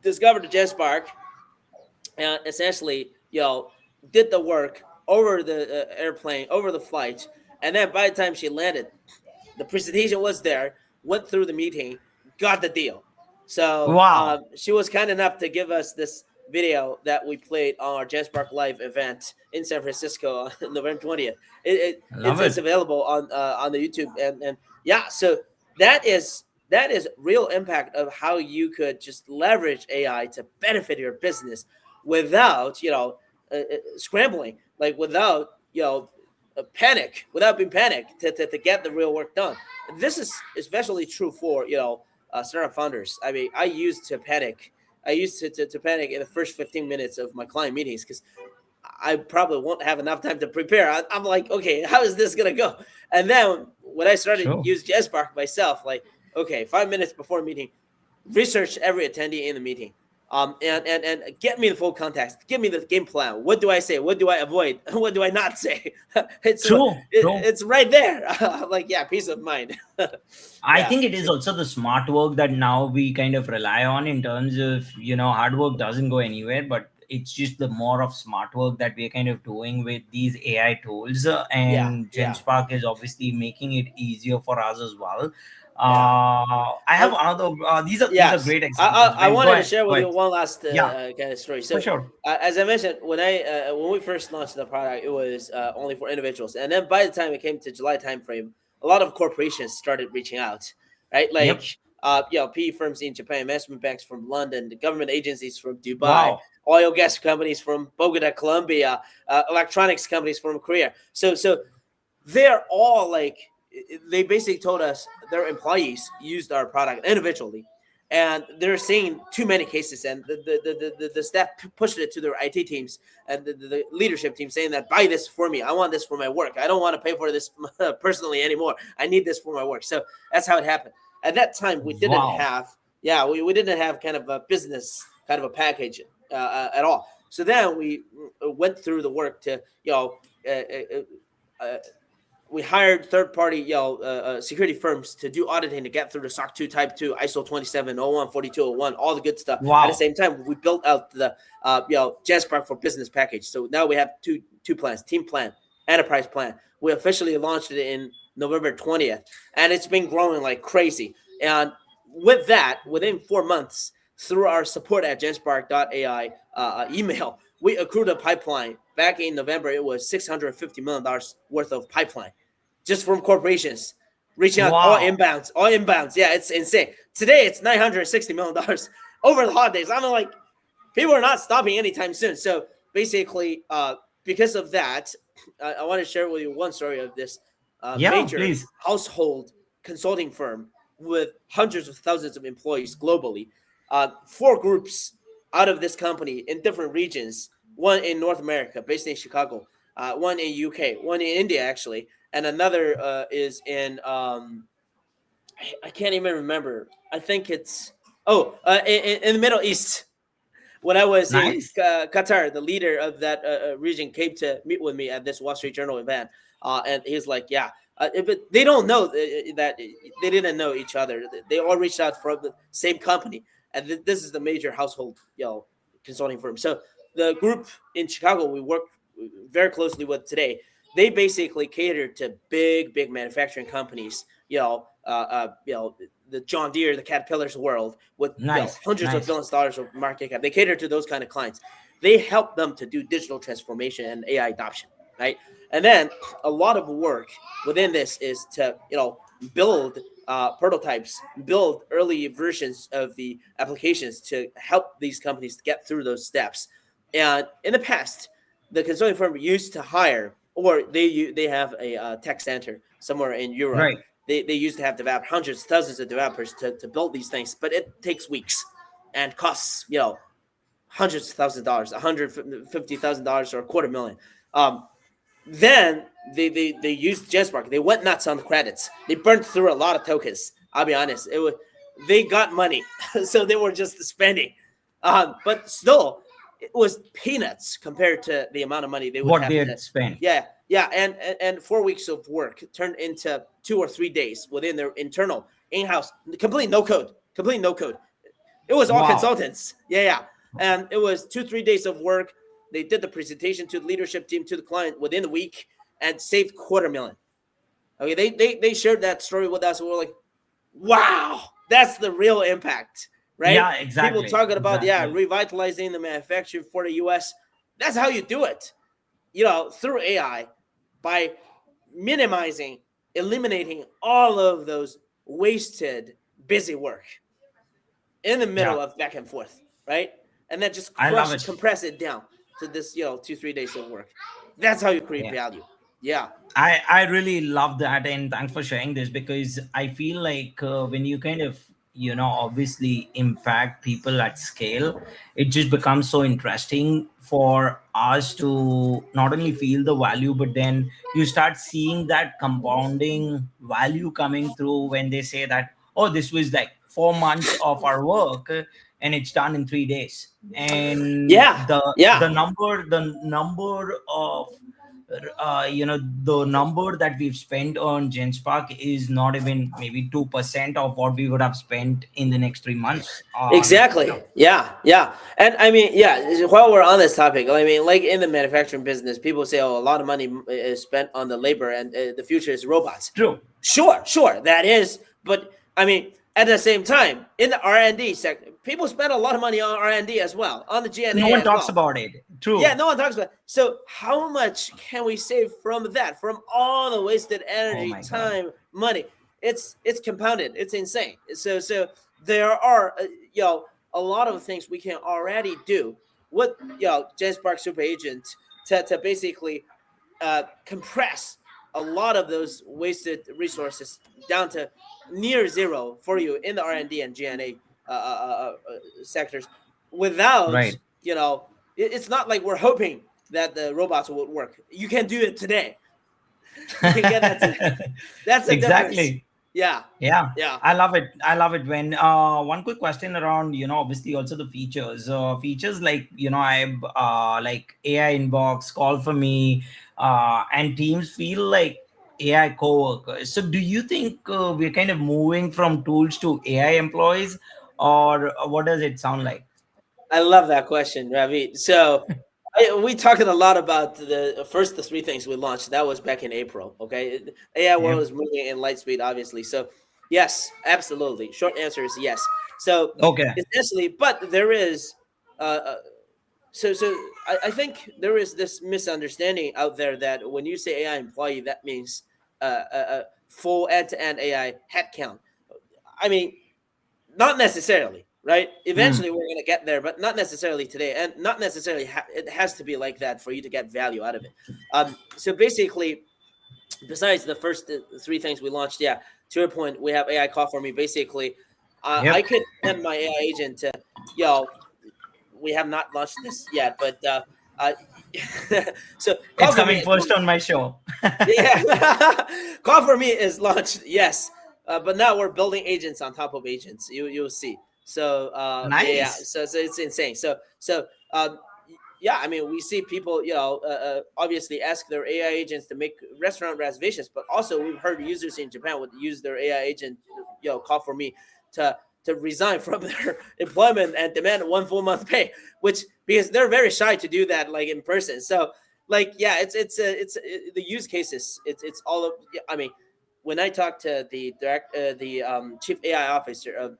[SPEAKER 2] discovered the Genspark and essentially, did the work over the airplane, over the flight, and then by the time she landed, the presentation was there. went through the meeting, got the deal. So
[SPEAKER 1] Wow.
[SPEAKER 2] she was kind enough to give us this video that we played on our Genspark Live event in San Francisco on November 20th.
[SPEAKER 1] I love
[SPEAKER 2] It's
[SPEAKER 1] it.
[SPEAKER 2] available on the YouTube, and yeah, so that is real impact of how you could just leverage AI to benefit your business without scrambling, like without panic, without being panicked to get the real work done. This is especially true for startup founders. I mean, I used to panic. I used to panic in the first 15 minutes of my client meetings because I probably won't have enough time to prepare. I'm like, okay, how is this gonna go? And then when I started
[SPEAKER 1] Sure.
[SPEAKER 2] use Genspark myself, like, okay, 5 minutes before meeting, research every attendee in the meeting. And get me the full context. Give me the game plan. What do I say? What do I avoid? What do I not say?
[SPEAKER 1] True. True.
[SPEAKER 2] It's right there. Like, yeah, peace of mind.
[SPEAKER 1] I
[SPEAKER 2] Yeah.
[SPEAKER 1] think it is also the smart work that now we kind of rely on in terms of, hard work doesn't go anywhere, but it's just the more of smart work that we're kind of doing with these AI tools.
[SPEAKER 2] Yeah.
[SPEAKER 1] And
[SPEAKER 2] Yeah.
[SPEAKER 1] GenSpark is obviously making it easier for us as well.
[SPEAKER 2] Yeah.
[SPEAKER 1] I have
[SPEAKER 2] Um,
[SPEAKER 1] another, these are
[SPEAKER 2] Yes,
[SPEAKER 1] great examples,
[SPEAKER 2] I
[SPEAKER 1] right? Go
[SPEAKER 2] wanted to
[SPEAKER 1] ahead.
[SPEAKER 2] share
[SPEAKER 1] Go
[SPEAKER 2] with you
[SPEAKER 1] ahead.
[SPEAKER 2] one last
[SPEAKER 1] Yeah,
[SPEAKER 2] kind of story.
[SPEAKER 1] for
[SPEAKER 2] So,
[SPEAKER 1] sure.
[SPEAKER 2] as I mentioned, when we first launched the product, it was only for individuals, and then by the time it came to July timeframe, a lot of corporations started reaching out, right?
[SPEAKER 1] Yep.
[SPEAKER 2] Like, PE firms in Japan, investment banks from London, the government agencies from Dubai,
[SPEAKER 1] Wow.
[SPEAKER 2] oil gas companies from Bogota, Colombia, electronics companies from Korea. So they're all like, they basically told us their employees used our product individually, and they're seeing too many cases, and the staff pushed it to their IT teams and the leadership team, saying that buy this for me, I want this for my work, I don't want to pay for this personally anymore, I need this for my work. So that's how it happened. At that time we didn't
[SPEAKER 1] Wow.
[SPEAKER 2] have, yeah, we didn't have kind of a business kind of a package at all. So then we went through the work to uh, uh, uh, we hired third party security firms to do auditing to get through the SOC 2 Type 2, ISO 2701, 4201, all the good stuff. At the
[SPEAKER 1] Wow.
[SPEAKER 2] same time, we built out the Genspark for Business package. So now we have two plans: team plan, enterprise plan. We officially launched it in November 20th, and it's been growing like crazy. And with that, within 4 months, through our support at genspark.ai email, we accrued a pipeline. Back in November, it was $650 million worth of pipeline just from corporations reaching out, all
[SPEAKER 1] Wow.
[SPEAKER 2] inbounds, all inbounds. Yeah, it's insane. Today it's $960 million over the holidays. I'm like, people are not stopping anytime soon. So basically, because of that, I want to share with you one story of this
[SPEAKER 1] Yeah,
[SPEAKER 2] major
[SPEAKER 1] please.
[SPEAKER 2] household consulting firm with hundreds of thousands of employees globally. Four groups out of this company in different regions. One in North America, based in Chicago. One in UK. One in India, actually, and another is in I can't even remember. I think it's in the Middle East. When I was in
[SPEAKER 1] Nice.
[SPEAKER 2] Qatar, the leader of that region came to meet with me at this Wall Street Journal event, and he's like, "Yeah, but they don't know that they didn't know each other. They all reached out from the same company, and this is the major household, consulting firm. So the group in Chicago we work very closely with today, they basically cater to big manufacturing companies. The John Deere, the Caterpillars world with
[SPEAKER 1] Nice.
[SPEAKER 2] hundreds of
[SPEAKER 1] Nice.
[SPEAKER 2] billions of dollars of market cap. They cater to those kind of clients. They help them to do digital transformation and AI adoption, right? And then a lot of work within this is to build prototypes, build early versions of the applications to help these companies to get through those steps. And in the past, the consulting firm used to hire, or they have a tech center somewhere in Europe.
[SPEAKER 1] Right.
[SPEAKER 2] They used to have developed hundreds, thousands of developers to build these things, but it takes weeks and costs hundreds of thousands of dollars, $150,000 or a quarter million. Then they used Genspark. They went nuts on the credits. They burned through a lot of tokens. I'll be honest. They got money, so they were just spending. But still, it was peanuts compared to the amount of money they would
[SPEAKER 1] What
[SPEAKER 2] have
[SPEAKER 1] they
[SPEAKER 2] to.
[SPEAKER 1] had spent.
[SPEAKER 2] Yeah, and 4 weeks of work turned into 2 or 3 days within their internal in-house, complete no code. It was all
[SPEAKER 1] Wow.
[SPEAKER 2] consultants. Yeah. And it was 2 3 days of work. They did the presentation to the leadership team, to the client within a week, and saved quarter million. Okay, they shared that story with us. And we're like, wow, that's the real impact, right?
[SPEAKER 1] Yeah,
[SPEAKER 2] People
[SPEAKER 1] exactly,
[SPEAKER 2] talking about, yeah,
[SPEAKER 1] exactly.
[SPEAKER 2] revitalizing the manufacturing for the US. That's how you do it, through AI, by minimizing, eliminating all of those wasted busy work in the middle
[SPEAKER 1] Yeah,
[SPEAKER 2] of back and forth, right? And then just
[SPEAKER 1] I love it.
[SPEAKER 2] compress it down to this, 2-3 days of work. That's how you create
[SPEAKER 1] Yeah.
[SPEAKER 2] value. Yeah.
[SPEAKER 1] I really love that, and thanks for sharing this, because I feel like when you kind of obviously impact people at scale, it just becomes so interesting for us to not only feel the value, but then you start seeing that compounding value coming through when they say that, oh, this was like 4 months of our work, and it's done in 3 days, and
[SPEAKER 2] Yeah.
[SPEAKER 1] the
[SPEAKER 2] Yeah.
[SPEAKER 1] the number of the number that we've spent on Genspark is not even maybe 2% of what we would have spent in the next 3 months on
[SPEAKER 2] Exactly. Yeah, yeah. And I mean, yeah, while we're on this topic, I mean, like in the manufacturing business, people say, oh, a lot of money is spent on the labor and the future is robots.
[SPEAKER 1] true.
[SPEAKER 2] Sure, sure, that is. But I mean, at the same time, in the R&D sector, people spend a lot of money on R&D as well, on the
[SPEAKER 1] No
[SPEAKER 2] GNA
[SPEAKER 1] one
[SPEAKER 2] as
[SPEAKER 1] talks
[SPEAKER 2] well.
[SPEAKER 1] about it.
[SPEAKER 2] Yeah,
[SPEAKER 1] True.
[SPEAKER 2] no one talks about it. So how much can we save from that, from all the wasted
[SPEAKER 1] Oh
[SPEAKER 2] energy,
[SPEAKER 1] my god.
[SPEAKER 2] time, money? It's compounded. It's insane. So there are a lot of things we can already do with Genspark Super Agent to basically compress a lot of those wasted resources down to near zero for you in the R&D and GNA sectors without,
[SPEAKER 1] Right.
[SPEAKER 2] it's not like we're hoping that the robots would work. You can do it today. You can get that today. That's the difference.
[SPEAKER 1] Exactly.
[SPEAKER 2] Yeah.
[SPEAKER 1] Yeah,
[SPEAKER 2] Yeah.
[SPEAKER 1] I love it. I love it. When one quick question around, obviously also the features. Features like, I like AI inbox, call for me, and teams feel like AI co-workers. So do you think we're kind of moving from tools to AI employees, or what does it sound like?
[SPEAKER 2] I love that question, Ravi. So we talking a lot about the three things we launched. That was back in April. Okay, AI world
[SPEAKER 1] Yeah.
[SPEAKER 2] is moving in light speed, obviously. So yes, absolutely. Short answer is yes. So
[SPEAKER 1] Okay.
[SPEAKER 2] essentially, but there is, uh, I think there is this misunderstanding out there that when you say AI employee, that means full end-to-end AI headcount. I mean, not necessarily, right?
[SPEAKER 1] Hmm.
[SPEAKER 2] Eventually, we're going to get there, but not necessarily today, and not necessarily. It has to be like that for you to get value out of it. So basically, besides the first three things we launched, yeah, to your point, we have AI call for me. Basically, I
[SPEAKER 1] Yep.
[SPEAKER 2] could send my AI agent to, you know, we have not launched this yet, but uh, so call
[SPEAKER 1] It's
[SPEAKER 2] for me
[SPEAKER 1] coming
[SPEAKER 2] is
[SPEAKER 1] first
[SPEAKER 2] launched.
[SPEAKER 1] on my show.
[SPEAKER 2] Yeah, call for me is launched. Yes, but now we're building agents on top of agents. You'll see. So yeah.
[SPEAKER 1] Nice.
[SPEAKER 2] So it's insane. So yeah. I mean, we see people obviously ask their AI agents to make restaurant reservations, but also we've heard users in Japan would use their AI agent call for me to resign from their employment and demand 1 full month pay, which because they're very shy to do that like in person. So like yeah, the use cases. It's all of. I mean, when I talked to the chief AI officer of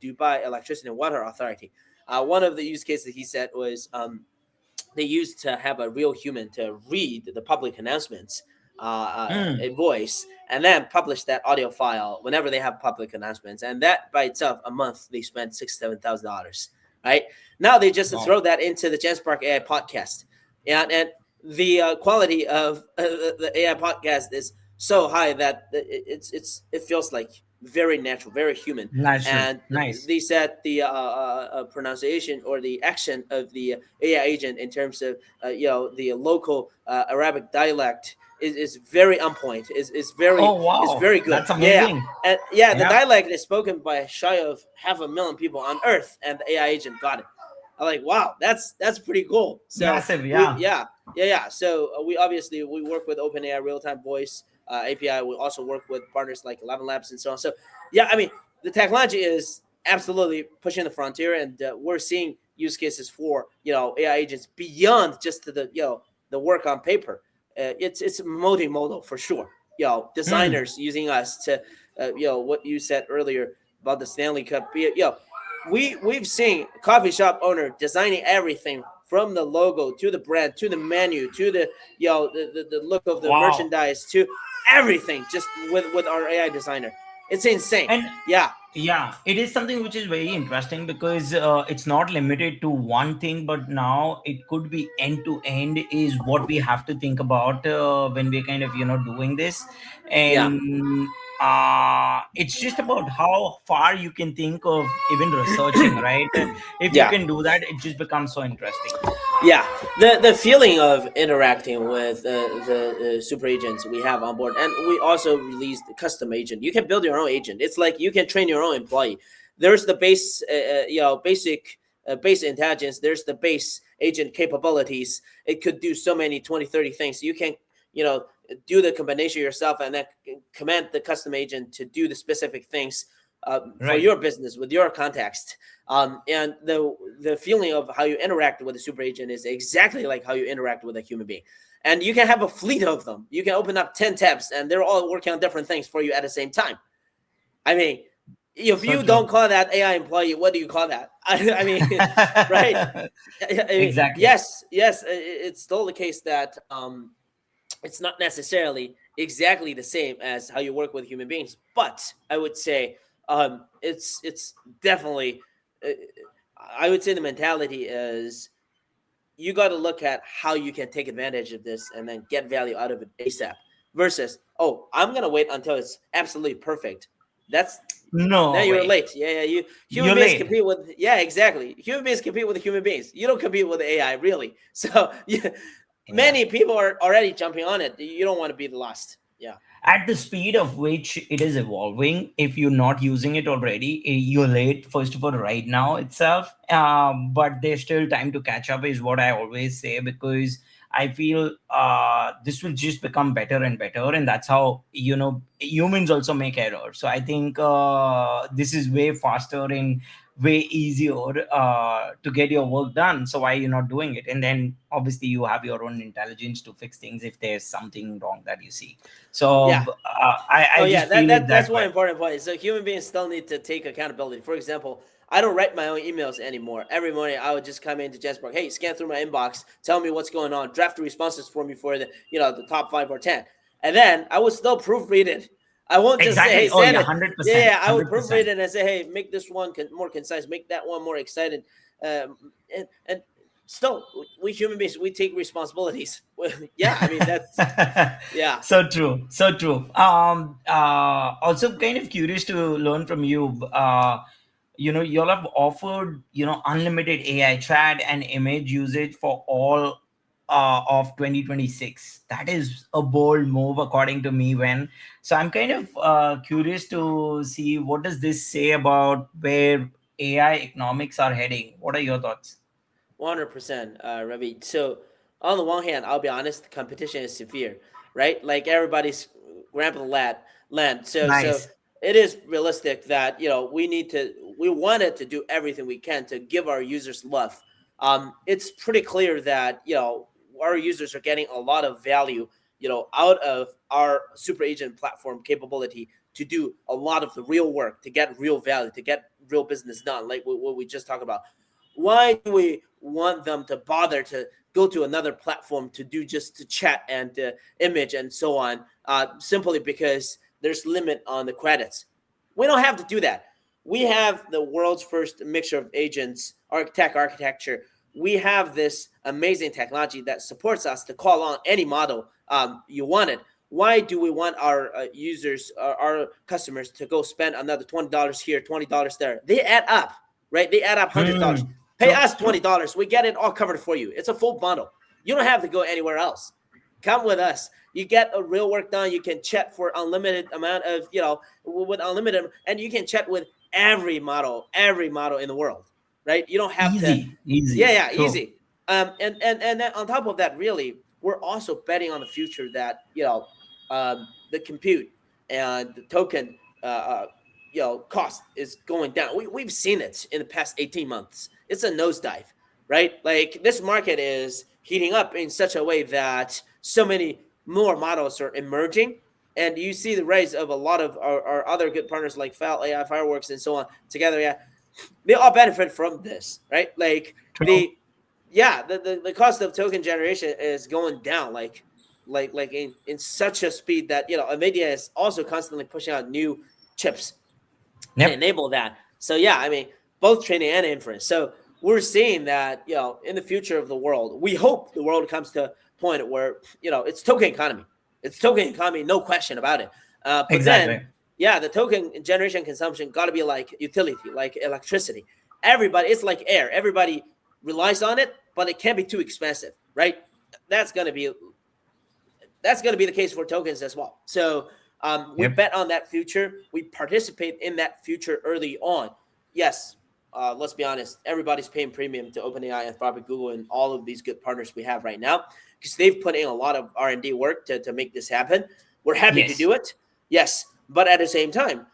[SPEAKER 2] Dubai Electricity and Water Authority, one of the use cases he said was they used to have a real human to read the public announcements,
[SPEAKER 1] Hmm.
[SPEAKER 2] a voice, and then publish that audio file whenever they have public announcements. And that by itself, a month they spent $6,000 to $7,000. Right now, they just
[SPEAKER 1] Wow.
[SPEAKER 2] throw that into the Genspark AI podcast, and the quality of the AI podcast is so high that it feels like very natural, very human.
[SPEAKER 1] Natural.
[SPEAKER 2] And
[SPEAKER 1] Nice.
[SPEAKER 2] they said the pronunciation or the action of the AI agent in terms of the local Arabic dialect is very on point.
[SPEAKER 1] Oh
[SPEAKER 2] Is
[SPEAKER 1] wow,
[SPEAKER 2] very good.
[SPEAKER 1] that's
[SPEAKER 2] Yeah,
[SPEAKER 1] amazing.
[SPEAKER 2] and yeah, the
[SPEAKER 1] Yeah.
[SPEAKER 2] dialect is spoken by shy of 500,000 people on Earth, and the AI agent got it. I'm like, wow, that's pretty cool. So
[SPEAKER 1] Massive.
[SPEAKER 2] we
[SPEAKER 1] Yeah.
[SPEAKER 2] yeah. So we obviously we work with OpenAI real time voice API. We also work with partners like 11 Labs and so on. So yeah, I mean the technology is absolutely pushing the frontier, and we're seeing use cases for AI agents beyond just the the work on paper. It's multimodal for sure.
[SPEAKER 1] Hmm.
[SPEAKER 2] Designers using us to what you said earlier about the Stanley Cup. We've seen coffee shop owner designing everything from the logo to the brand to the menu to the the look of the
[SPEAKER 1] Wow.
[SPEAKER 2] merchandise to everything just with our AI designer. It's insane.
[SPEAKER 1] And
[SPEAKER 2] Yeah,
[SPEAKER 1] yeah, it is something which is very interesting because it's not limited to one thing, but now it could be end to end is what we have to think about when we're kind of doing this.
[SPEAKER 2] yeah,
[SPEAKER 1] And it's just about how far you can think of even researching, right? If you
[SPEAKER 2] yeah.
[SPEAKER 1] can do that, it just becomes so interesting.
[SPEAKER 2] Yeah, the feeling of interacting with the super agents we have on board, and we also released the custom agent. You can build your own agent. It's like you can train your own employee. There's the base, basic base intelligence. There's the base agent capabilities. It could do so many 20, 30 things. You can, you know, do the combination yourself and then command the custom agent to do the specific things for
[SPEAKER 1] Right.
[SPEAKER 2] your business with your context. And the feeling of how you interact with a super agent is exactly like how you interact with a human being. And you can have a fleet of them. You can open up 10 tabs and they're all working on different things for you at the same time. I mean, if
[SPEAKER 1] So
[SPEAKER 2] you
[SPEAKER 1] true.
[SPEAKER 2] don't call that AI employee, what do you call that? I mean, right? I mean,
[SPEAKER 1] Exactly.
[SPEAKER 2] yes, it's still the case that it's not necessarily exactly the same as how you work with human beings, but I would say it's definitely. Uh, I would say the mentality is you got to look at how you can take advantage of this and then get value out of it ASAP. Versus, oh, I'm gonna wait until it's absolutely perfect. That's now
[SPEAKER 1] No
[SPEAKER 2] you're
[SPEAKER 1] way.
[SPEAKER 2] late. Yeah, yeah. You human
[SPEAKER 1] You're
[SPEAKER 2] beings
[SPEAKER 1] late.
[SPEAKER 2] compete with exactly. Human beings compete with human beings. You don't compete with AI really. So yeah,
[SPEAKER 1] Yeah.
[SPEAKER 2] many people are already jumping on it. You don't want to be the last. Yeah.
[SPEAKER 1] At the speed of which it is evolving, if you're not using it already, you're late, first of all, right now itself. But there's still time to catch up, is what I always say, because I feel this will just become better and better. And that's how, humans also make errors. So I think this is way faster and way easier to get your work done. So why you're not doing it? And then obviously you have your own intelligence to fix things if there's something wrong that you see. So
[SPEAKER 2] Yeah.
[SPEAKER 1] I
[SPEAKER 2] Oh yeah,
[SPEAKER 1] just feel it
[SPEAKER 2] that's
[SPEAKER 1] that
[SPEAKER 2] one
[SPEAKER 1] way.
[SPEAKER 2] important point. So human beings still need to take accountability. For example, I don't write my own emails anymore. Every morning I would just come into Genspark, hey, scan through my inbox, tell me what's going on, draft the responses for me for the the top 5 or 10. And then I would still proofread it. I won't just say, hey,
[SPEAKER 1] Exactly. Oh
[SPEAKER 2] send
[SPEAKER 1] yeah,
[SPEAKER 2] it.
[SPEAKER 1] 100%,
[SPEAKER 2] Yeah, I would proofread
[SPEAKER 1] 100%.
[SPEAKER 2] it and say, hey, make this one more concise, make that one more excited. And still, we human beings, we take responsibilities. Yeah, I mean, that's, yeah.
[SPEAKER 1] So true, so true. Also kind of curious to learn from you. Y'all have offered unlimited AI chat and image usage for all of 2026. That is a bold move according to me. When so I'm kind of curious to see what does this say about where AI economics are heading. What are your thoughts?
[SPEAKER 2] 100%, Ravi. So, on the one hand, I'll be honest, the competition is severe, right? Like everybody's rampant land. So
[SPEAKER 1] Nice.
[SPEAKER 2] it is realistic that we wanted to do everything we can to give our users love. It's pretty clear that our users are getting a lot of value, out of our super agent platform capability to do a lot of the real work, to get real value, to get real business done, like what we just talked about. Why do we want them to bother to go to another platform to do just to chat and image and so on? Simply because there's limit on the credits. We don't have to do that. We have the world's first mixture of agents, architecture. We have this amazing technology that supports us to call on any model you wanted. Why do we want our users, our customers, to go spend another $20 here, $20 there? They add up, right? They add up $100.
[SPEAKER 1] Hmm.
[SPEAKER 2] Pay
[SPEAKER 1] True.
[SPEAKER 2] us
[SPEAKER 1] True.
[SPEAKER 2] $20. We get it all covered for you. It's a full bundle. You don't have to go anywhere else. Come with us. You get a real work done. You can chat for unlimited amount of, with unlimited, and you can chat with every model in the world, right? You don't have to.
[SPEAKER 1] Easy.
[SPEAKER 2] Yeah,
[SPEAKER 1] Easy.
[SPEAKER 2] yeah,
[SPEAKER 1] True.
[SPEAKER 2] easy. And then on top of that, really, we're also betting on the future that the compute and the token cost is going down. We've seen it in the past 18 months. It's a nosedive, right? Like this market is heating up in such a way that so many more models are emerging. and you see the rise of a lot of our other good partners like Fal AI, Fireworks, and so on together. Yeah, they all benefit from this, right? Like
[SPEAKER 1] True.
[SPEAKER 2] the yeah, the cost of token generation is going down like in such a speed that Nvidia is also constantly pushing out new chips to
[SPEAKER 1] Yep.
[SPEAKER 2] enable that. So yeah, I mean both training and inference. So we're seeing that in the future of the world, we hope the world comes to a point where it's token economy. It's token economy, no question about it. But then
[SPEAKER 1] Exactly.
[SPEAKER 2] yeah, the token generation consumption got to be like utility, like electricity. Everybody, it's like air. Everybody relies on it, but it can't be too expensive, right? That's gonna be that's going to be the case for tokens as well. So we
[SPEAKER 1] Yep.
[SPEAKER 2] bet on that future. We participate in that future early on. Yes, let's be honest. Everybody's paying premium to OpenAI, Anthropic, Google, and all of these good partners we have right now because they've put in a lot of R&D work to make this happen. We're happy to
[SPEAKER 1] Yes.
[SPEAKER 2] do it. Yes, but at the same time,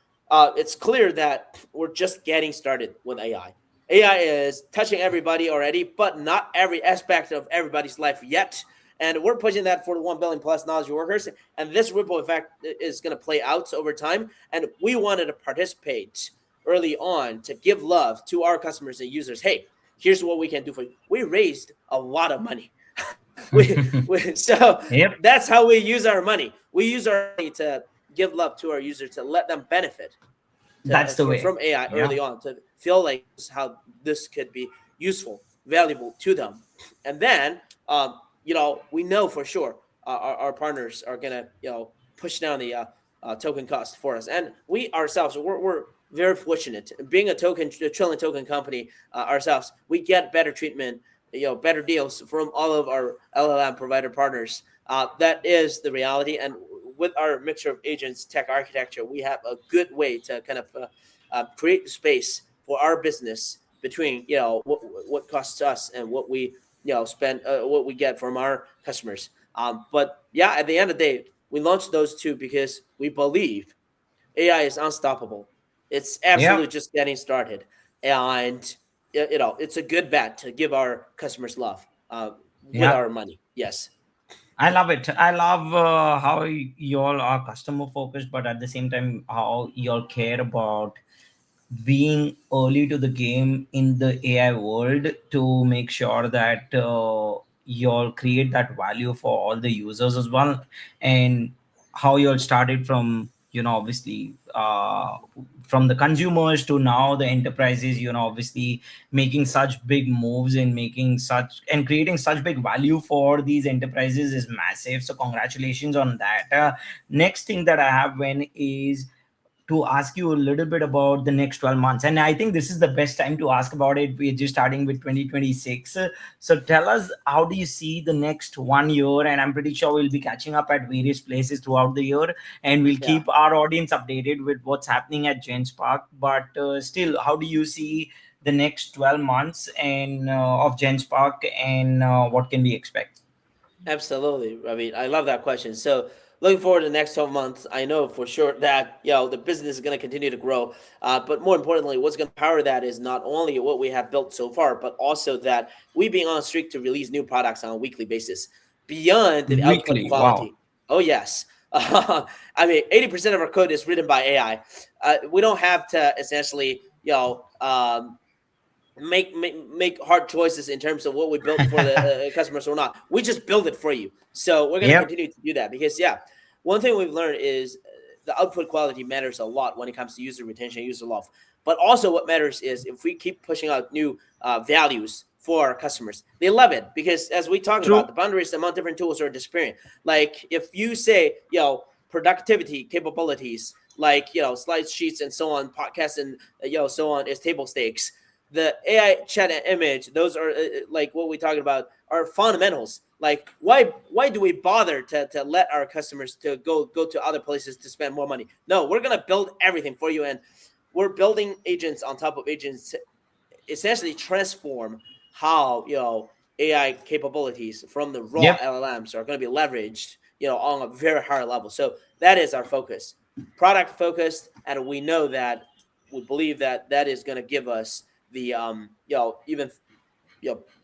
[SPEAKER 2] it's clear that we're just getting started with AI. AI is touching everybody already, but not every aspect of everybody's life yet. And we're pushing that for the 1 billion plus knowledge workers. And this ripple effect is going to play out over time. And we wanted to participate early on to give love to our customers and users. Hey, here's what we can do for you. We raised a lot of money. So
[SPEAKER 1] Yep.
[SPEAKER 2] that's how we use our money. We use our money to give love to our users, to let them benefit
[SPEAKER 1] That's the way.
[SPEAKER 2] from AI
[SPEAKER 1] Yeah.
[SPEAKER 2] early on, to feel like how this could be useful, valuable to them. And then, we know for sure our partners are gonna, push down the token cost for us, and we ourselves we're very fortunate being a trillion token company ourselves. We get better treatment, better deals from all of our LLM provider partners. That is the reality, and with our mixture of agents, tech architecture, we have a good way to kind of create space for our business between what costs us and what we spend, what we get from our customers. But yeah, at the end of the day, we launched those two because we believe AI is unstoppable. It's absolutely
[SPEAKER 1] Yep.
[SPEAKER 2] just getting started, and it's a good bet to give our customers love with
[SPEAKER 1] Yeah.
[SPEAKER 2] our money. Yes.
[SPEAKER 1] I love it. I love how you all are customer focused, but at the same time, how you all care about being early to the game in the AI world to make sure that you'll create that value for all the users as well, and how you'll started from obviously from the consumers to now the enterprises, obviously making such big moves and making such and creating such big value for these enterprises is massive. So congratulations on that. Next thing that I have, when is to ask you a little bit about the next 12 months. And I think this is the best time to ask about it. We're just starting with 2026. So tell us, how do you see the next 1 year? And I'm pretty sure we'll be catching up at various places throughout the year. And we'll
[SPEAKER 2] Yeah.
[SPEAKER 1] keep our audience updated with what's happening at Genspark. But still, how do you see the next 12 months and of Genspark, and what can we expect?
[SPEAKER 2] Absolutely. I mean, I love that question. So, looking forward to the next 12 months, I know for sure that the business is going to continue to grow. But more importantly, what's going to power that is not only what we have built so far, but also that we being on a streak to release new products on a weekly basis beyond the output
[SPEAKER 1] Weekly. Wow.
[SPEAKER 2] quality. Oh yes. I mean, 80% of our code is written by AI. We don't have to essentially, make hard choices in terms of what we built for the customers or not. We just build it for you. So we're going to
[SPEAKER 1] Yep.
[SPEAKER 2] continue to do that because yeah, one thing we've learned is the output quality matters a lot when it comes to user retention, user love. But also what matters is if we keep pushing out new values for our customers, they love it because as we talked about,
[SPEAKER 1] True.
[SPEAKER 2] the boundaries among different tools are disappearing. Like if you say, productivity capabilities, like, slide sheets and so on, podcasts and, so on is table stakes. The AI chat and image, those are like what we talking about are fundamentals. Like why do we bother to let our customers to go to other places to spend more money? No, we're gonna build everything for you, and we're building agents on top of agents to essentially transform how AI capabilities from the raw
[SPEAKER 1] Yep.
[SPEAKER 2] LLMs are going to be leveraged on a very high level. So that is our focus, product focused, and we know that we believe that that is going to give us the even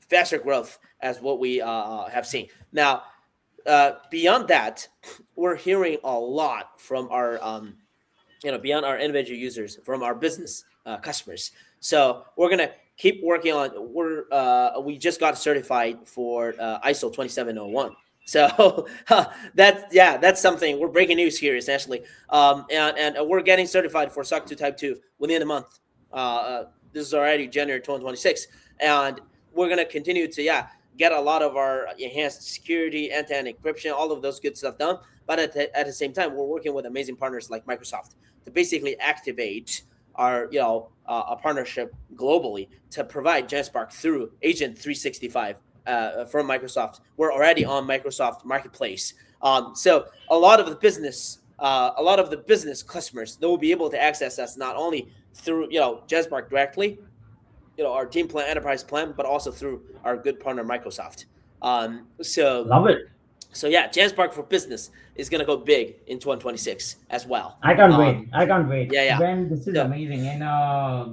[SPEAKER 2] faster growth as what we have seen now. beyond that, we're hearing a lot from our beyond our individual users, from our business customers. So we're gonna keep working on. We just got certified for ISO 2701. So that's something. We're breaking news here essentially. And we're getting certified for SOC 2 Type 2 within a month. This is already January 2026, and we're gonna continue to get a lot of our enhanced security, end-to-end encryption, all of those good stuff done. But at the same time, we're working with amazing partners like Microsoft to basically activate our a partnership globally to provide Genspark through Agent 365 from Microsoft. We're already on Microsoft Marketplace, so a lot of the business customers, they will be able to access us not only through Genspark directly, our team plan, enterprise plan, but also through our good partner Microsoft. Um, so
[SPEAKER 1] Love it.
[SPEAKER 2] so yeah, Genspark for Business is gonna go big in 2026 as well.
[SPEAKER 1] I can't wait. I can't wait.
[SPEAKER 2] Yeah, yeah.
[SPEAKER 1] When this is
[SPEAKER 2] So
[SPEAKER 1] amazing, and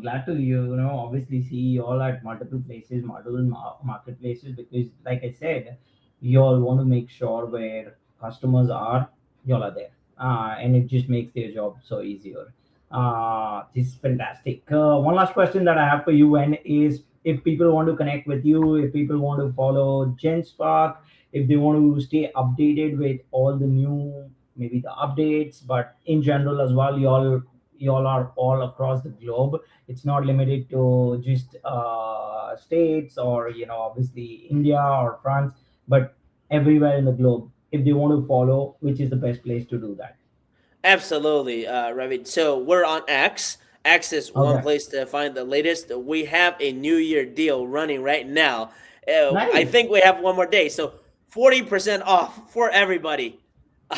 [SPEAKER 1] glad to obviously see you all at multiple places, multiple marketplaces, because like I said, you all want to make sure where customers are, you all are there, and it just makes their job so easier. This is fantastic. One last question that I have for you, Wen, is if people want to connect with you, if people want to follow GenSpark, if they want to stay updated with all the new maybe the updates, but in general as well, y'all are all across the globe. It's not limited to just states or obviously India or France, but everywhere in the globe. If they want to follow, which is the best place to do that?
[SPEAKER 2] absolutely, Ravit. So we're on X. X is one
[SPEAKER 1] Okay,
[SPEAKER 2] place to find the latest. We have a New Year deal running right now. I
[SPEAKER 1] nice.
[SPEAKER 2] think we have one more day, so 40% off for everybody.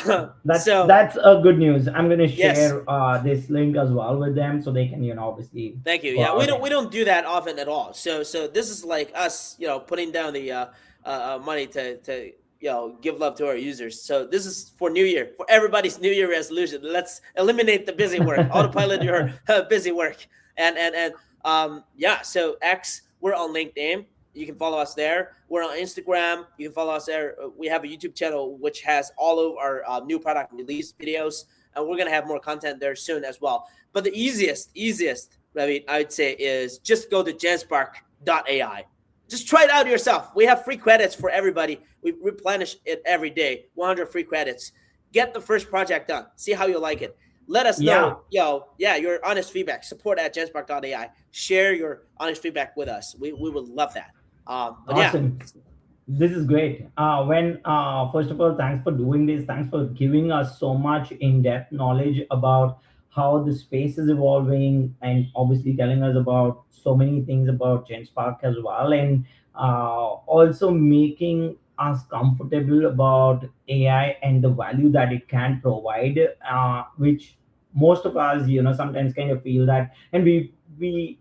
[SPEAKER 2] So
[SPEAKER 1] That's a good news. I'm gonna
[SPEAKER 2] yes,
[SPEAKER 1] share this link as well with them so they can obviously
[SPEAKER 2] thank you.
[SPEAKER 1] go
[SPEAKER 2] Yeah,
[SPEAKER 1] out
[SPEAKER 2] we
[SPEAKER 1] and
[SPEAKER 2] don't do that often at all. So this is like us, putting down the money to give love to our users. So this is for New Year, for everybody's New Year resolution. Let's eliminate the busy work, autopilot your busy work, and yeah. So X, we're on LinkedIn. You can follow us there. We're on Instagram. You can follow us there. We have a YouTube channel which has all of our new product release videos, and we're gonna have more content there soon as well. But the easiest, Ravi, I would say, is just go to genspark.ai. Just try it out yourself. We have free credits for everybody. We replenish it every day, 100 free credits. Get the first project done. See how you like it. Let us
[SPEAKER 1] yeah.
[SPEAKER 2] know, your honest feedback. Support at genspark.ai. Share your honest feedback with us. We would love that. But yeah,
[SPEAKER 1] Awesome. This is great. When first of all, thanks for doing this. Thanks for giving us so much in-depth knowledge about how the space is evolving, and obviously telling us about so many things about GenSpark as well, and also making us comfortable about AI and the value that it can provide, which most of us, sometimes kind of feel that, and we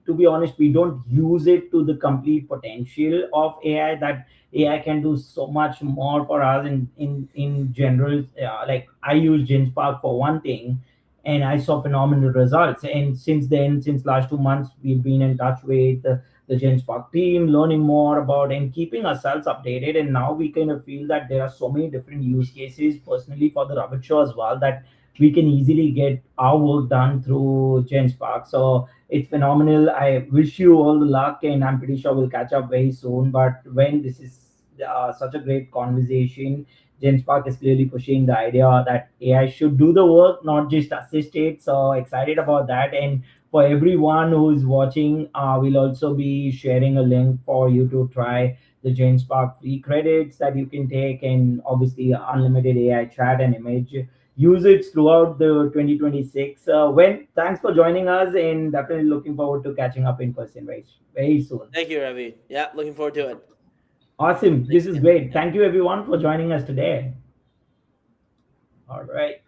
[SPEAKER 1] to be honest, we don't use it to the complete potential of AI, that AI can do so much more for us in general. Like I use GenSpark for one thing, and I saw phenomenal results. And since then, since last 2 months, we've been in touch with the GenSpark team, learning more about and keeping ourselves updated. And now we kind of feel that there are so many different use cases, personally for the Ravit Show as well, that we can easily get our work done through GenSpark. So it's phenomenal. I wish you all the luck, and I'm pretty sure we'll catch up very soon. But when this is such a great conversation, GenSpark is clearly pushing the idea that AI should do the work, not just assist it. So excited about that. And for everyone who is watching, we'll also be sharing a link for you to try the GenSpark free credits that you can take, and obviously unlimited AI chat and image usage throughout the 2026. When thanks for joining us, and definitely looking forward to catching up in person very soon.
[SPEAKER 2] thank you, Ravi. Yeah, looking forward to it.
[SPEAKER 1] Awesome. This
[SPEAKER 2] Thanks
[SPEAKER 1] is
[SPEAKER 2] again.
[SPEAKER 1] great.
[SPEAKER 2] Yeah.
[SPEAKER 1] Thank you everyone for joining us today. All right.